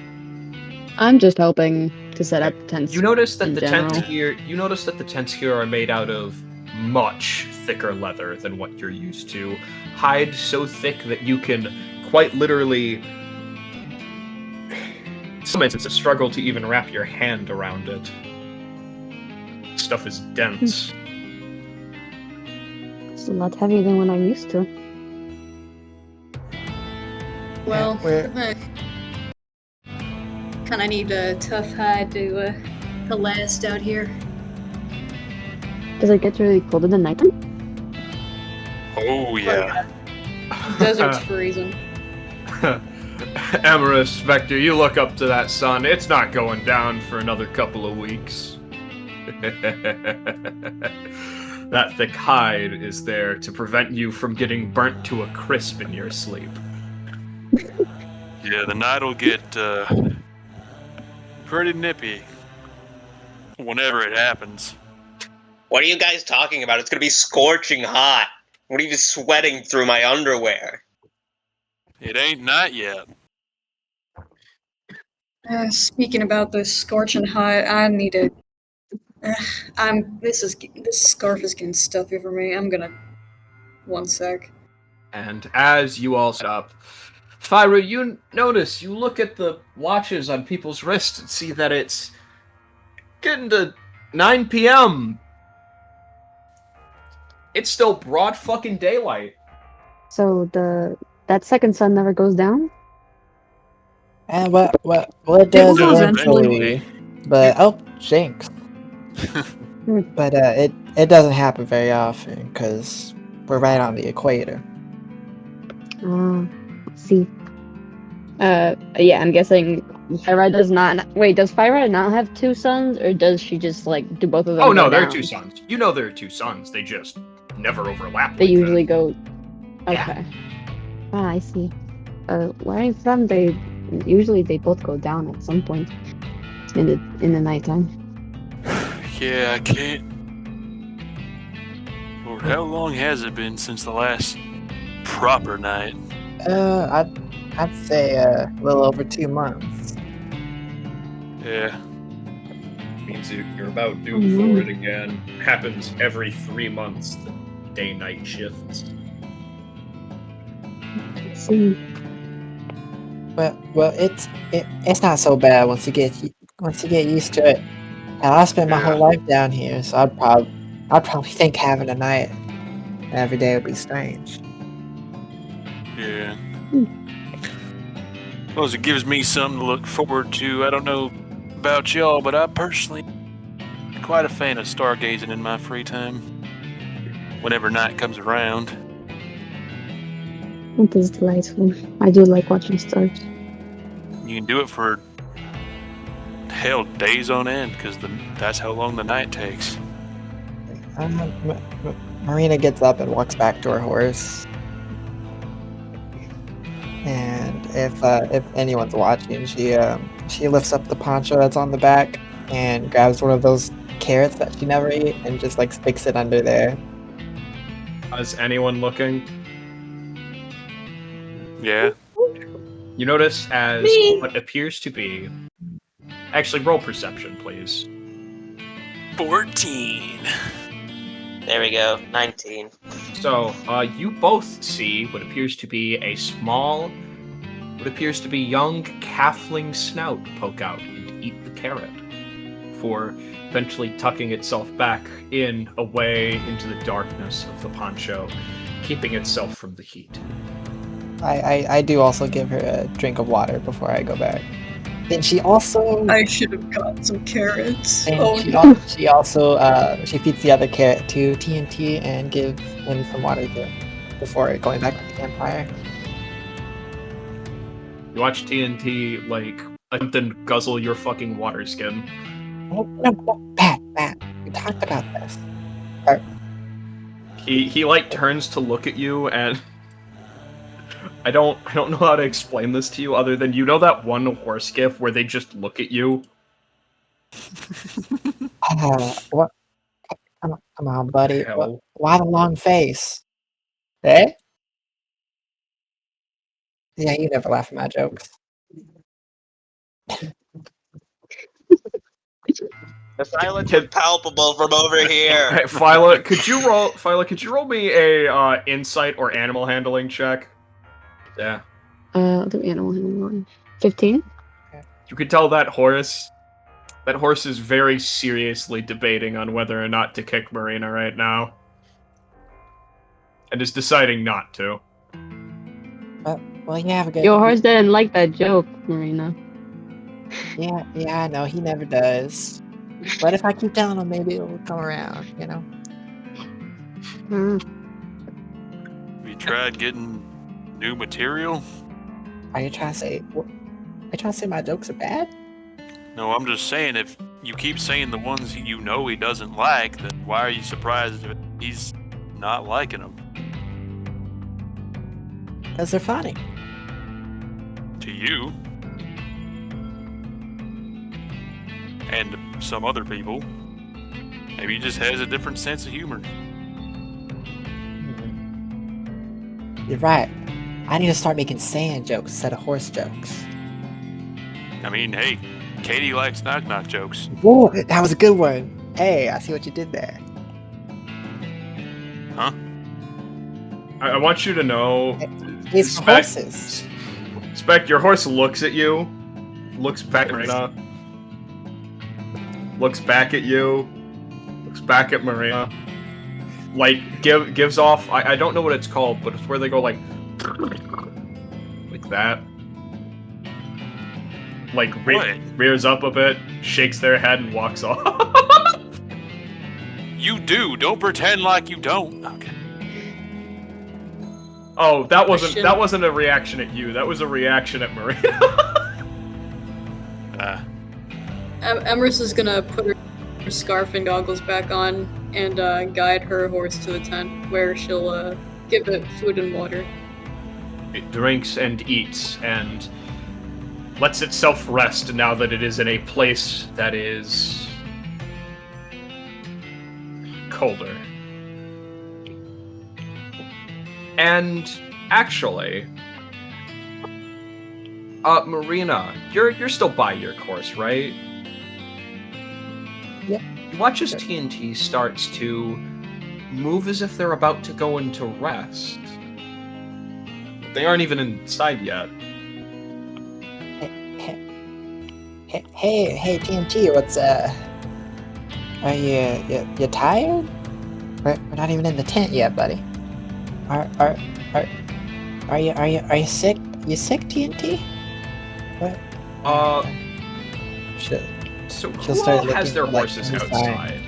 I'm just helping to set up tents. You notice that in the general. tents here. You notice that the tents here are made out of much thicker leather than what you're used to. Hide so thick that you can quite literally, in some instances, struggle to even wrap your hand around it. Stuff is dense. It's a lot heavier than what I'm used to. Well, we're- kind of need a tough hide to last out here. Does it get really cold in the nighttime? Oh yeah. Desert's freezing. Amorous, Spector, you look up to that sun. It's not going down for another couple of weeks. That thick hide is there to prevent you from getting burnt to a crisp in your sleep. Yeah, the night'll get pretty nippy whenever it happens. What are you guys talking about? It's gonna be scorching hot. I'm gonna be sweating through my underwear. It ain't night yet. Speaking about this scorching hot, I need to. This scarf is getting stuffy for me. I'm gonna. One sec. And as you all set up, Phyra, you notice, you look at the watches on people's wrists and see that it's getting to 9 p.m. It's still broad fucking daylight. So that second sun never goes down? And what it It does will eventually, but oh, jinx. But it doesn't happen very often because we're right on the equator. Let's see. Yeah, I'm guessing Phyra does not. Wait, does Phyra not have two sons, or does she just like do both of them? Oh no, go there are down? two suns. You know there are two suns. They just never overlap. They like usually that. go. Yeah. Okay. Ah, I see. Where I'm from, they both go down at some point in the nighttime. Yeah, I can't. Lord, how long has it been since the last proper night? I'd say a little over 2 months. Yeah. Means you're about due Mhm. for it again. Happens every 3 months. The day-night shifts. I see. Well, it's not so bad once you get used to it. And I spent my whole life down here, so I'd probably think having a night every day would be strange. Yeah. Well, it gives me something to look forward to. I don't know about y'all, but I personally am quite a fan of stargazing in my free time. Whenever night comes around. It is delightful. I do like watching stars. You can do it for hell days on end, because that's how long the night takes. Marina gets up and walks back to her horse. And if anyone's watching, she lifts up the poncho that's on the back and grabs one of those carrots that she never ate and just like sticks it under there. Is anyone looking? Yeah. You notice as what appears to be... Actually, roll perception, please. 14. There we go. 19. So, you both see what appears to be a small, what appears to be young calfling snout poke out and eat the carrot, before eventually tucking itself back in, away into the darkness of the poncho, keeping itself from the heat. I do also give her a drink of water before I go back. Then she also I should have got some carrots. and Oh she, no. she also she feeds the other carrot to TNT and gives him some water too before going back to the campfire. You watch TNT, like, attempt and guzzle your fucking water skin. No, Pat, we talked about this. He like turns to look at you, and I don't know how to explain this to you other than, you know that one horse gif where they just look at you? What? Come on, buddy. Hell. Why the long face? Eh? Yeah, you never laugh at my jokes. The silence is palpable from over here. Hey, Phyla, could you roll me a insight or animal handling check? Yeah. The animal handling. 15? You could tell that horse is very seriously debating on whether or not to kick Marina right now. And is deciding not to. Well, you have a good. Your horse didn't like that joke, Marina. Yeah, I know he never does. But if I keep telling him, maybe it'll come around. You know. Have you tried getting new material? Are you trying to say? Are you trying to say my jokes are bad? No, I'm just saying, if you keep saying the ones you know he doesn't like, then why are you surprised if he's not liking them? Because they're funny. To you. And to some other people. Maybe he just has a different sense of humor. You're right. I need to start making sand jokes instead of horse jokes. I mean, hey, Katie likes knock-knock jokes. Whoa, that was a good one. Hey, I see what you did there. Huh? I want you to know... It's for horses. Spec, your horse looks at you, looks back at Marina, looks back at you, looks back at Marina, like, gives off, I don't know what it's called, but it's where they go like that. Like, rears up a bit, shakes their head, and walks off. You do. Don't pretend like you don't. Okay. Oh, that wasn't a reaction at you. That was a reaction at Marina. Emrys is gonna put her scarf and goggles back on and guide her horse to the tent, where she'll give it food and water. It drinks and eats and lets itself rest now that it is in a place that is colder. And actually, Marina, you're still by your course, right? Yep. You watch as TNT starts to move as if they're about to go into rest. They aren't even inside yet. Hey, TNT, what's Are you tired? We're not even in the tent yet, buddy. Are you sick? You sick, TNT? What? So she'll who start all has looking, their like, horses inside. outside?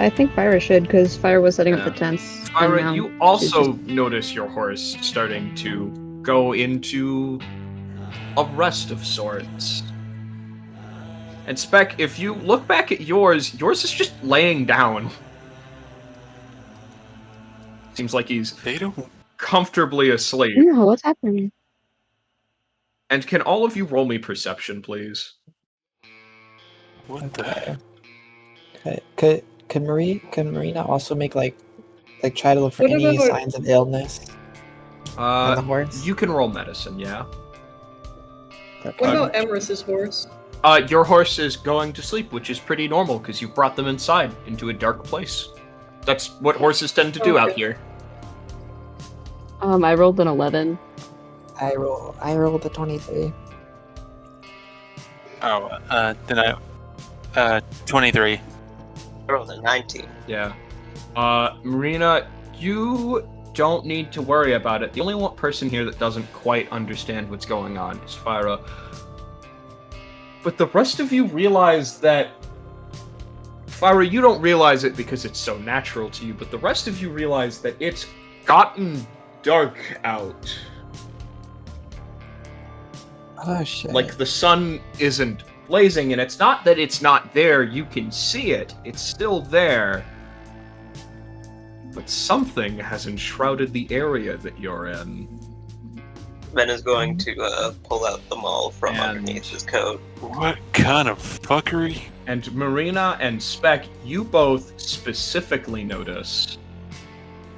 I think Phyra should, because Phyra was setting up the Yeah. tents. and Phyra, now you she's also just- notice your horse starting to go into a rest of sorts. And Spec, if you look back at yours is just laying down. Seems like he's They don't. comfortably asleep. No, what's happening? And can all of you roll me perception, please? What the? Could Marina also make like try to look for What any about- signs of illness on the horse? You can roll medicine, yeah. Okay. What about Emerus's horse? Your horse is going to sleep, which is pretty normal because you brought them inside into a dark place. That's what horses tend to do out Okay. here. I rolled an 11. I rolled a 23. Oh, then 23. I rolled a 19. Yeah. Marina, you don't need to worry about it. The only one person here that doesn't quite understand what's going on is Phyra. But the rest of you realize that... Phyra, you don't realize it because it's so natural to you, but the rest of you realize that it's gotten dark out. Oh shit! Like, the sun isn't blazing, and it's not that it's not there, you can see it. It's still there. But something has enshrouded the area that you're in. Ben is going to pull out the maul from And- underneath his coat. What kind of fuckery? And Marina and Spec, you both specifically notice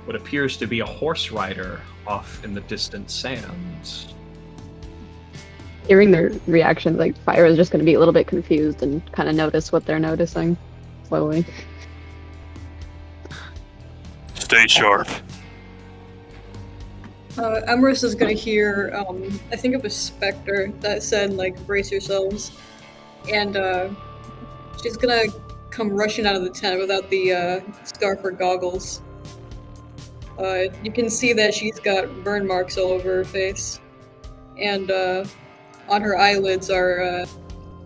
what appears to be a horse rider off in the distant sands. Hearing their reactions, like Phyra is just going to be a little bit confused and kind of notice what they're noticing slowly. Stay sharp. Emerus is gonna hear, I think it was Spector that said, like, brace yourselves. And she's gonna come rushing out of the tent without the scarf or goggles. You can see that she's got burn marks all over her face. And on her eyelids are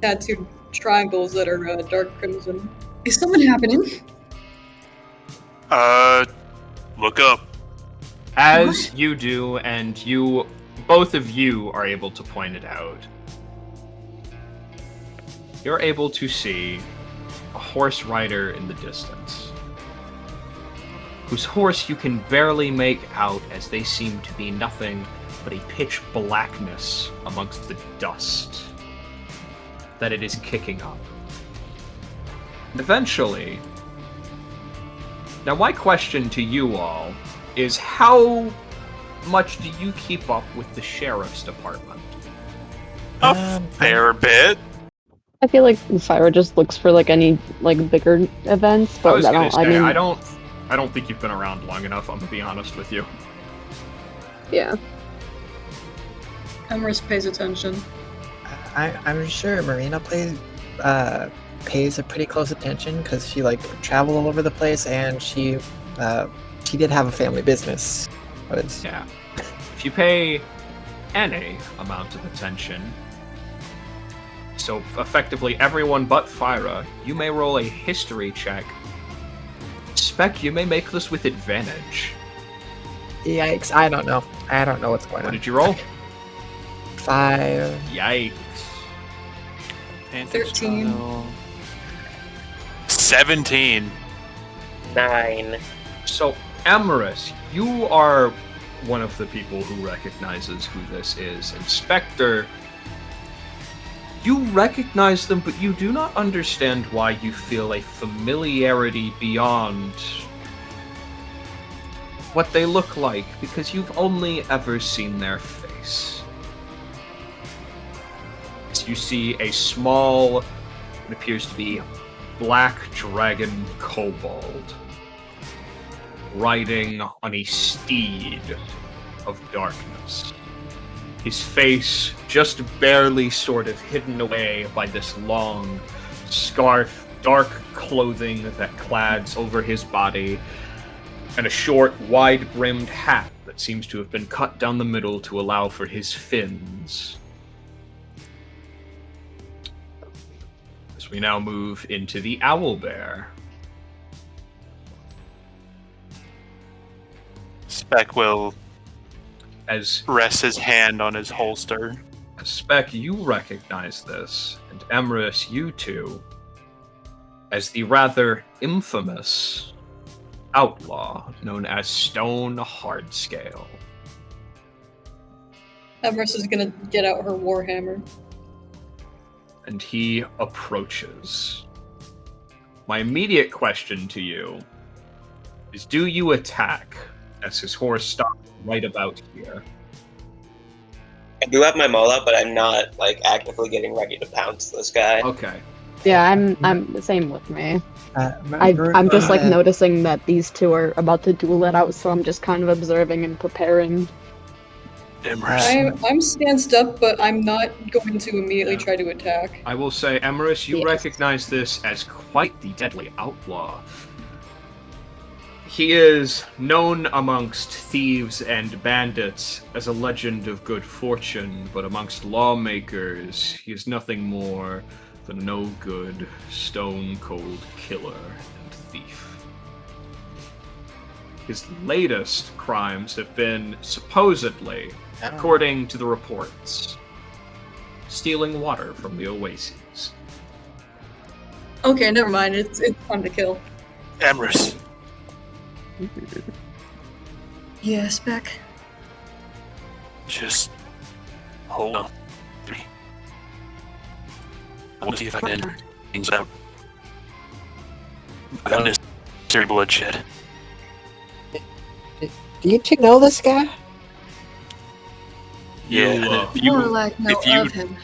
tattooed triangles that are dark crimson. Is something happening? Look up. As you do, and both of you are able to point it out, you're able to see a horse rider in the distance, whose horse you can barely make out as they seem to be nothing but a pitch blackness amongst the dust that it is kicking up. And eventually, now my question to you all is, how much do you keep up with the sheriff's department? A fair bit. I feel like Phyra just looks for like any like bigger events, but I don't think you've been around long enough, I'm gonna be honest with you. yeah. Emerus pays attention. I'm sure Marina pays a pretty close attention because she like traveled all over the place and she did have a family business. Yeah. If you pay any amount of attention, so effectively everyone but Phyra, you may roll a history check. Spec, you may make this with advantage. Yikes! I don't know. I don't know what's going What on. did you roll? 5. Yikes. 13. 17. 9. So, Amorous, you are one of the people who recognizes who this is. And Spector, you recognize them, but you do not understand why you feel a familiarity beyond what they look like, because you've only ever seen their face. So you see a small, it appears to be black dragon kobold riding on a steed of darkness. His face just barely sort of hidden away by this long scarf, dark clothing that clads over his body, and a short, wide-brimmed hat that seems to have been cut down the middle to allow for his fins. As we now move into the Owlbear. Spec will As rest his hand on his holster. Spec, you recognize this, and Emrys, you too, as the rather infamous Outlaw known as Stone Hardscale. Everest is gonna get out her warhammer. And he approaches. My immediate question to you is, do you attack as his horse stops right about here? I do have my maul out, but I'm not like actively getting ready to pounce this guy. Okay. Yeah, I'm the same with me. I'm just like noticing that these two are about to duel it out, so I'm just kind of observing and preparing. I'm stanced up, but I'm not going to immediately try to attack. I will say, Emrys, you Yes. recognize this as quite the deadly outlaw. He is known amongst thieves and bandits as a legend of good fortune, but amongst lawmakers, he is nothing more than a no-good, stone-cold killer and thief. His latest crimes have been, supposedly, according to the reports, stealing water from the oases. Okay, never mind. It's fun to kill. Emrys, Yeah, Spec. just hold on. I want to see if I can end things out without unnecessary bloodshed. Do you two know this guy? Yeah, You, and if you, More like no if you- of him.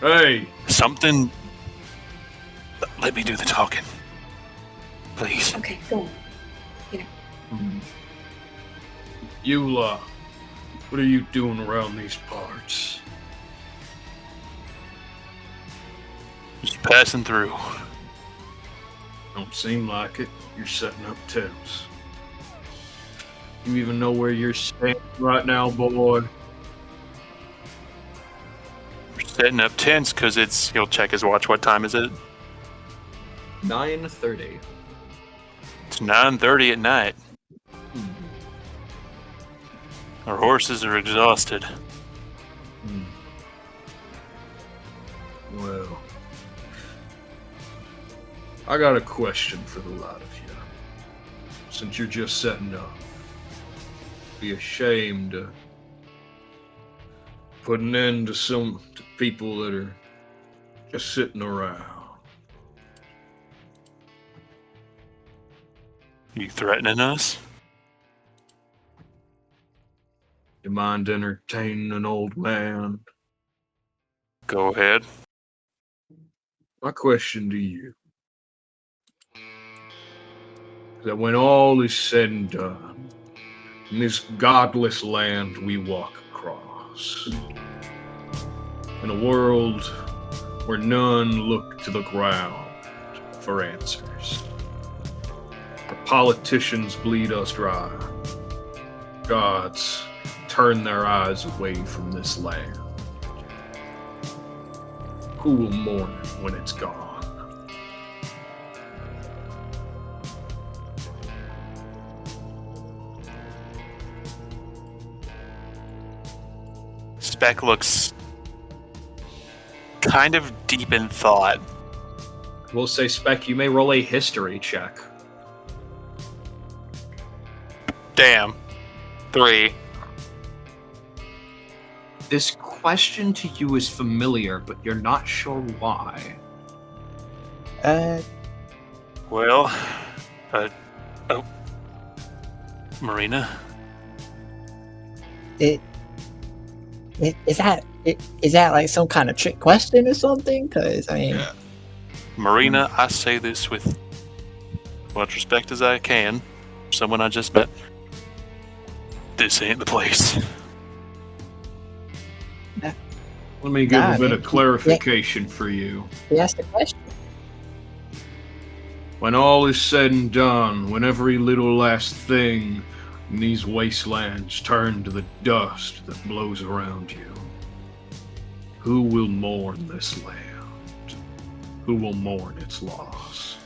Hey! something, let me do the talking, please. Okay, go on. Eula, what are you doing around these parts? Just passing through. Don't seem like it. You're setting up tents. You even know where you're standing right now, boy? We're setting up tents because he'll check his watch. What time is it? 9:30. It's 9:30 at night. Our horses are exhausted. Well, I got a question for the lot of you. Since you're just setting up, be ashamed to put an end to people that are just sitting around. You threatening us? You mind entertaining an old man? Go ahead. My question to you is that when all is said and done, in this godless land we walk across, in a world where none look to the ground for answers, where politicians bleed us dry, gods turn their eyes away from this land, who will mourn it when it's gone? Spec looks kind of deep in thought We'll say, Spec, you may roll a history check. Damn. 3. This question to you is familiar, but you're not sure why. Well, Marina? Is that like some kind of trick question or something? Because, I mean... Marina, I say this with as much respect as I can. Someone I just met. This ain't the place. Let me give a bit of clarification for you. He asked the question. When all is said and done, when every little last thing in these wastelands turn to the dust that blows around you, who will mourn this land? Who will mourn its loss?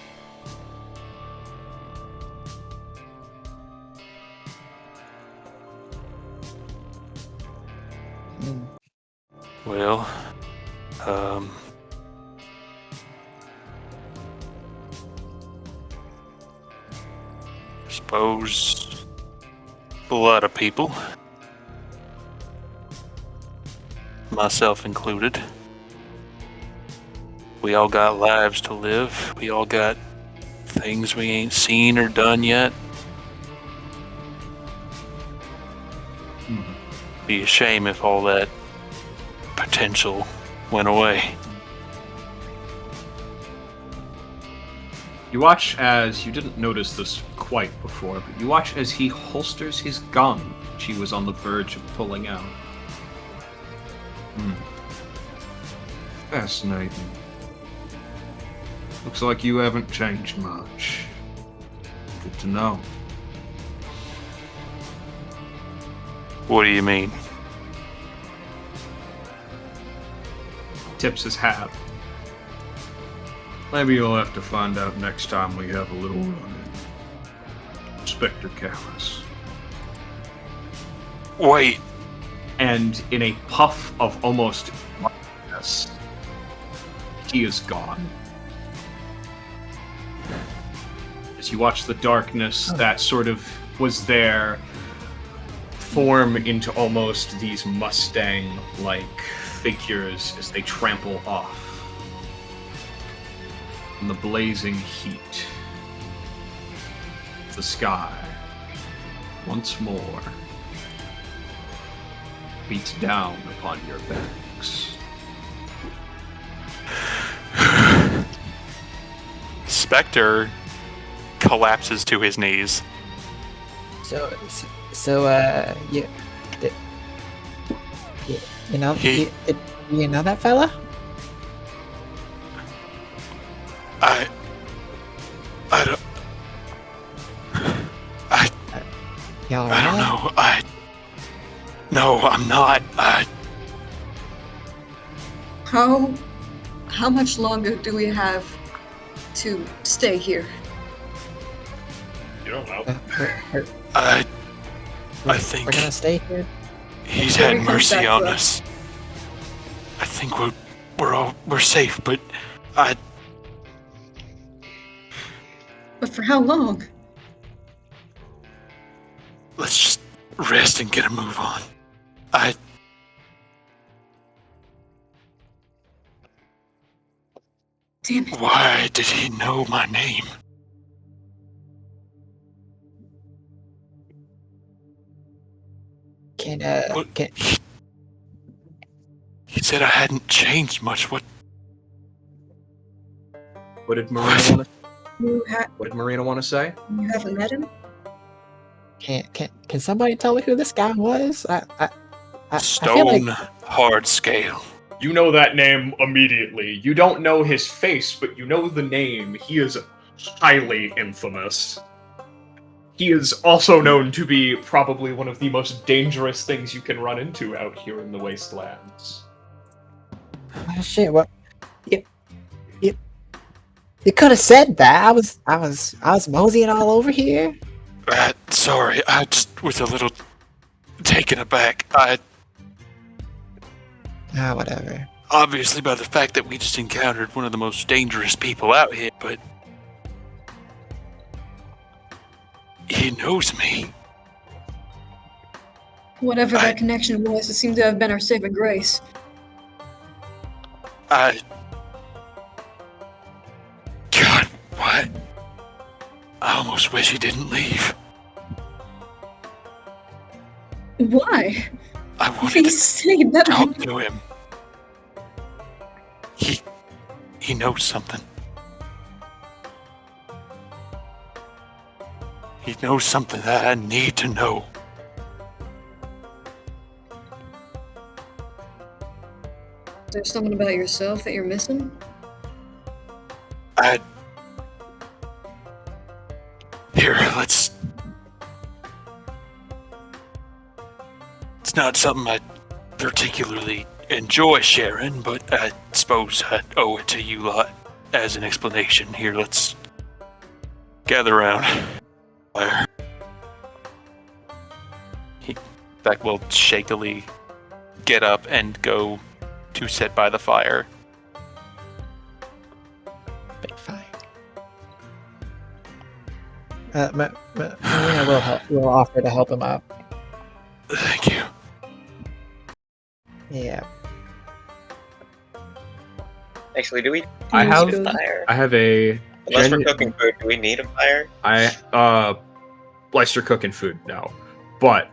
Well, suppose a lot of people, myself included, we all got lives to live. We all got things we ain't seen or done yet. Be a shame if all that potential went away. You watch as, you didn't notice this quite before, but you watch as he holsters his gun, which he was on the verge of pulling out. Fascinating. Looks like you haven't changed much. Good to know. What do you mean? Tips his hat. Maybe you'll have to find out next time we have a little run-in. Spector Callus. Wait. And in a puff of almost darkness, he is gone. As you watch the darkness that sort of was there form into almost these Mustang-like figures as they trample off in the blazing heat. The sky, once more, beats down upon your backs. Spector collapses to his knees. You know, you know that fella? I don't. You all I don't right? know. No, I'm not. How much longer do we have to stay here? You don't know. I think we're gonna stay here. he's Before had he comes mercy back on to us. I think we're safe, but But for how long? let's just rest and get a move on. Damn it. Why did he know my name? He said I hadn't changed much. What What did Marina want to? You What did Marina want to say? haven't met him? Can somebody tell me who this guy was? I feel stone like hard scale? You know that name immediately. You don't know his face, but you know the name. He is highly infamous. He is also known to be probably one of the most dangerous things you can run into out here in the Wastelands. oh, shit. What? You could have said that. I was moseying all over here. Sorry, I just was a little taken aback. Whatever. obviously by the fact that we just encountered one of the most dangerous people out here, but he knows me. Whatever that connection was, it seemed to have been our saving grace. God, what? I almost wish he didn't leave. Why? I If wanted he to stayed, that talk to him. He knows something. He knows something that I need to know. There's something about yourself that you're missing? Here, let's... It's not something I particularly enjoy sharing, but I suppose I owe it to you lot as an explanation. Here, let's gather around. Fire. In fact, will shakily get up and go to sit by the fire. Big fire. Marina will offer to help him up. Thank you. Yeah. Actually, do we? I have fire? a. Unless we're cooking food, do we need a fire? Unless you're cooking food, no. But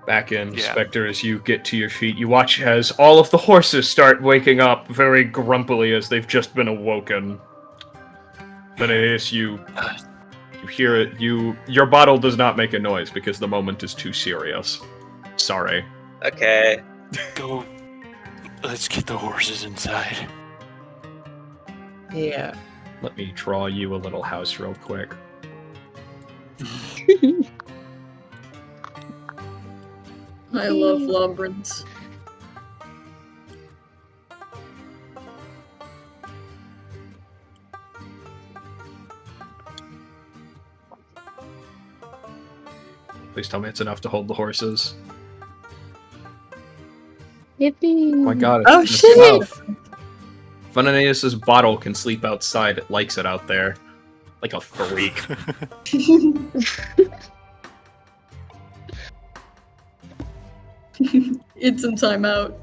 back in Spector, as you get to your feet, you watch as all of the horses start waking up very grumpily as they've just been awoken. But as you hear it, your bottle does not make a noise because the moment is too serious. Sorry. Okay. Go. Let's get the horses inside. Yeah. Let me draw you a little house real quick. I love labyrinths. Please tell me it's enough to hold the horses. Yippee! Oh my god, Oh, it's shit! enough. Venenatus' bottle can sleep outside. It likes it out there. Like a freak. It's in timeout.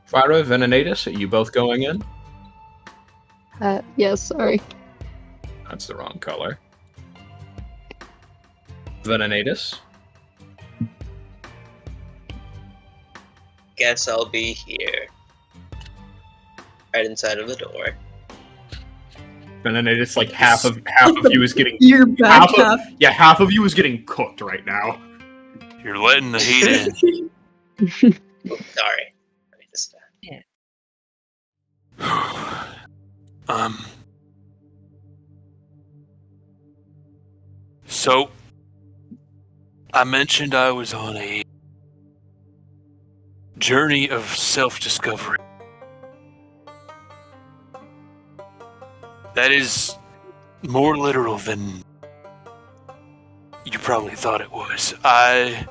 Phyra, Venenatus, are you both going in? Yes, sorry. That's the wrong color. Venenatus? Guess I'll be here. Right inside of the door. Venenatus, like half of you is getting Your back half. half of you is getting cooked right now. You're letting the heat in. Oops, sorry. Let me just. So, I mentioned I was on a journey of self-discovery. That is more literal than you probably thought it was. I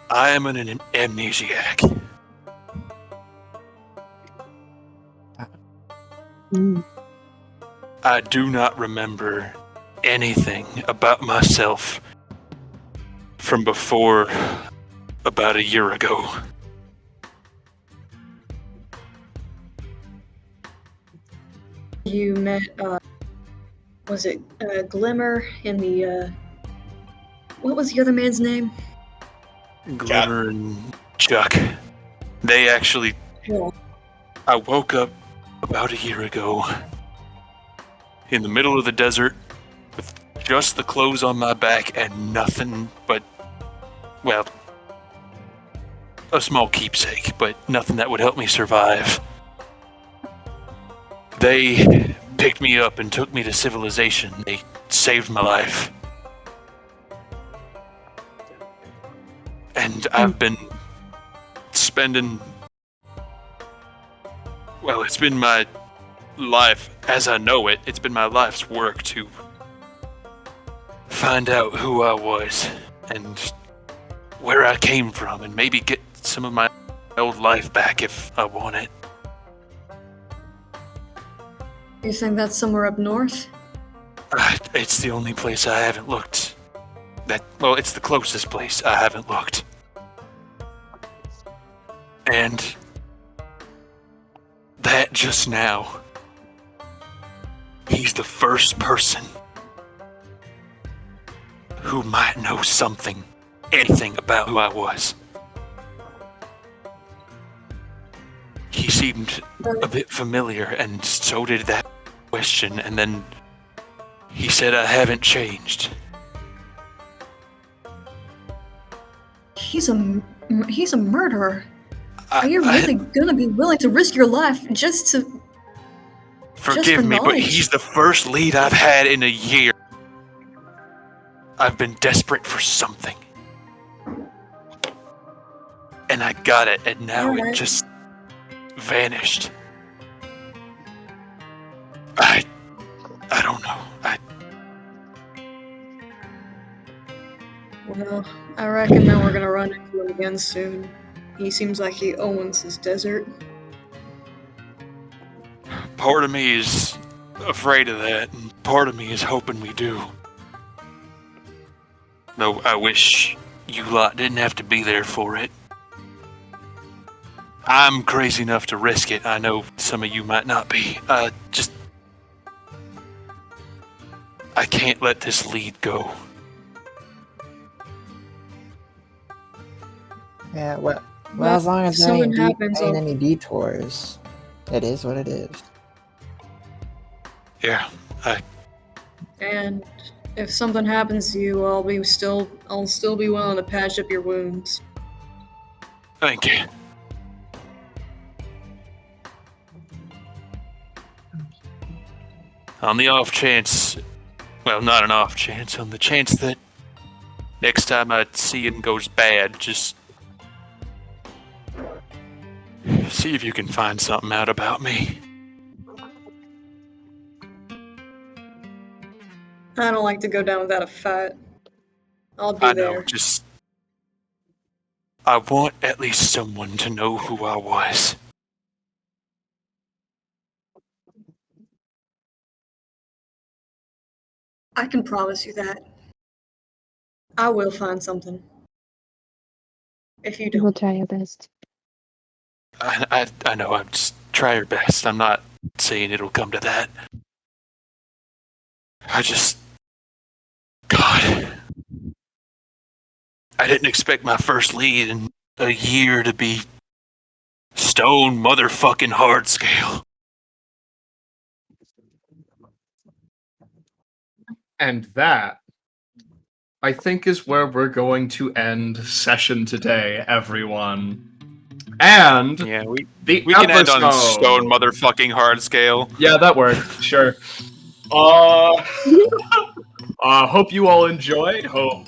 am an amnesiac. I do not remember anything about myself from before about a year ago. You met, was it Glimmer in the, what was the other man's name? Glimmer and Chuck. They actually... Yeah. I woke up about a year ago in the middle of the desert with just the clothes on my back and nothing but, well, a small keepsake, but nothing that would help me survive. They picked me up and took me to civilization. They saved my life. And I've been spending... Well, it's been my life, as I know it, it's been my life's work to find out who I was and where I came from and maybe get some of my old life back if I want it. You think that's somewhere up north? It's the only place I haven't looked. Well, it's the closest place I haven't looked. And that just now, he's the first person who might know anything about who I was. He seemed a bit familiar, and so did that question, and then he said I haven't changed. He's a murderer. Are you really gonna be willing to risk your life just to... Forgive me, but he's the first lead I've had in a year. I've been desperate for something. And I got it, and now it just vanished. I don't know. Well, I reckon that we're gonna run into him again soon. He seems like he owns this desert. Part of me is afraid of that, and part of me is hoping we do. Though I wish you lot didn't have to be there for it. I'm crazy enough to risk it. I know some of you might not be. I can't let this lead go. Yeah, well, as long as there something ain't happens, any detours, it is what it is. Yeah, and if something happens to you, I'll still be willing to patch up your wounds. Thank you. On the off chance, well, not an off chance, on the chance that next time I see it goes bad, just see if you can find something out about me. I don't like to go down without a fight. I'll be I there. know, I want at least someone to know who I was. I can promise you that. I will find something. If you We'll don't. try our best. I know, I'm just try your best. I'm not saying it'll come to that. God. I didn't expect my first lead in a year to be stone motherfucking hard scale. And that, I think, is where we're going to end session today, everyone. And Yeah, we the can end on episode- stone motherfucking hard scale. Yeah, that worked. Sure. Hope you all enjoyed. Hope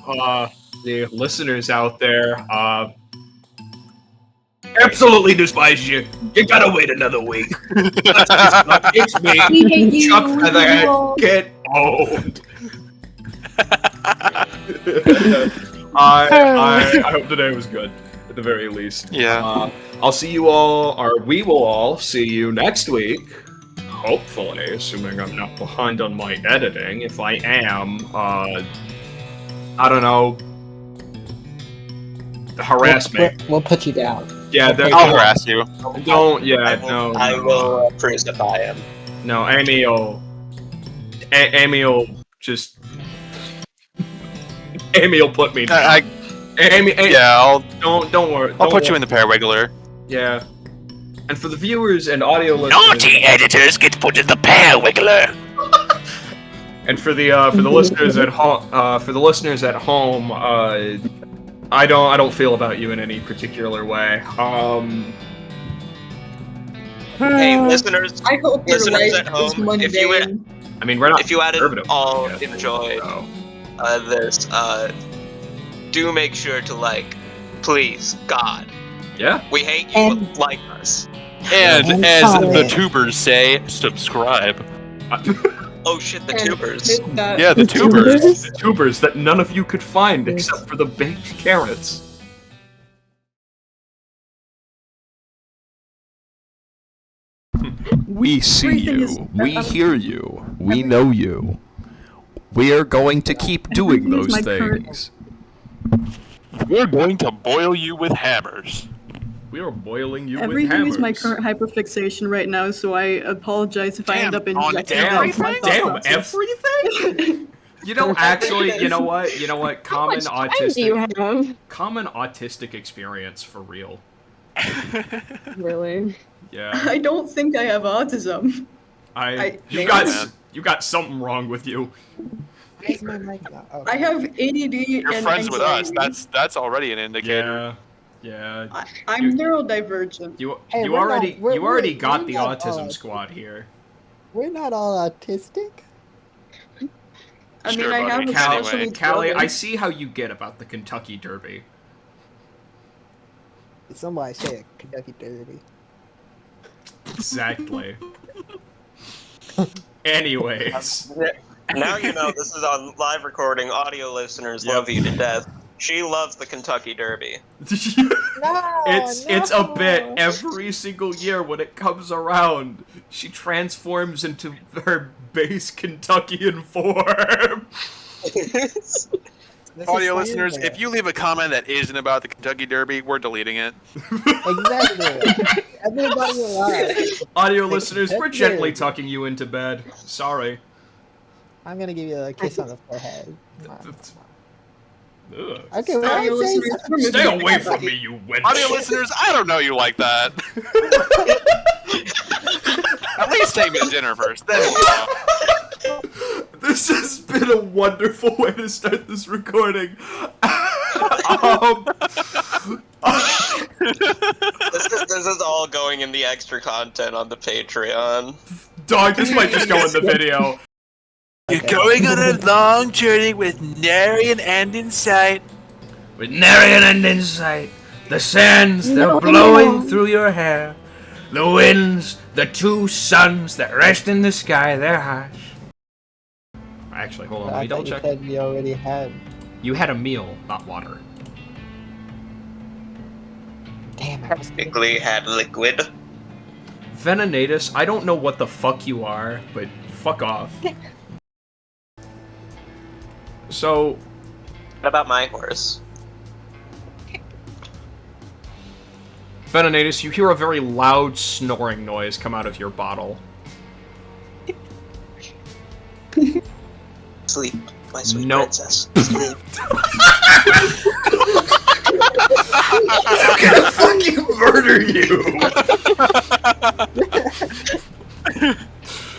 the listeners out there absolutely despise you. You gotta wait another week. It's me, We hate you. Chuck We Featherhead. hate you all. Get owned. I hope today was good, at the very least. Yeah. I'll see you all, or we will all see you next week. Hopefully, assuming I'm not behind on my editing. If I am, I don't know, harass me. We'll put you down. Yeah, I'll harass you. Don't. Yeah, no. I will crucify him. No, Amy will just. Amy will put me down. Amy, Yeah, don't worry. I'll put you in the parawiggler. Yeah. And for the viewers and audio listeners, Naughty editors get put in the pear wiggler. and for the listeners at home, I don't feel about you in any particular way. Hey, listeners, I hope your listeners life at home, is mundane. I mean, we're not. if you conservative. all Yeah. enjoyed So, this, do make sure to please, God, yeah. we hate you, And- like us. And I'm as sorry. the tubers say, subscribe. Oh shit, the And tubers. hit that- Yeah, the tubers. Tubers that none of you could find except for the baked carrots. We see Everything you. is- We hear you. We know you. We are going to keep doing Everything is those my current- things. We're going to boil you with hammers. We are boiling you with Everything hammers. is my current hyperfixation right now, so I apologize if I end Damn, up on injecting Damn, all of my thought damn, process. everything? You know, actually, you know what? How much time do you have? Common autistic experience for real. Really? Yeah. I don't think I have autism. You maybe. got something wrong with you. Where's my mic now? Oh, I have ADD You're and friends with us. anxiety. That's already an indicator. Yeah. I'm neurodivergent. You Hey, you we're already not- we're- you already we're got the not autism all- squad here. We're not all autistic. I mean, Sure, I have buddy. a Anyway, special needs Callie, brother. I see how you get about the Kentucky Derby. Somebody say a Kentucky Derby. Exactly. Anyways. Now you know this is on live recording. Audio listeners love you to death. She loves the Kentucky Derby. No, It's a bit every single year when it comes around. She transforms into her base Kentuckian form. Audio listeners, if you leave a comment that isn't about the Kentucky Derby, we're deleting it. Exactly. Everybody alive. Audio listeners, we're gently tucking you into bed. Sorry. I'm gonna give you a kiss on the forehead. Ugh. Okay, well, Audio I'd say listeners, we're moving Stay on. away from me, you wench. Audio listeners, I don't know you like that. At least take me to dinner first, then we'll talk. This has been a wonderful way to start this recording. This is all going in the extra content on the Patreon. Dog, this might just go in the video. You're going on a long journey with nary an end in sight. With nary an end in sight, the sands, they're No. blowing through your hair. The winds, the two suns that rest in the sky, they're harsh. Actually, hold on, let I me double thought you check. said we already had. You had a meal, not water. Damn, I was Technically had liquid. Venenatus, I don't know what the fuck you are, but fuck off. So, What about my horse? Venenatus, you hear a very loud snoring noise come out of your bottle. Sleep, my sweet No. princess. Sleep. I'm gonna fucking murder you!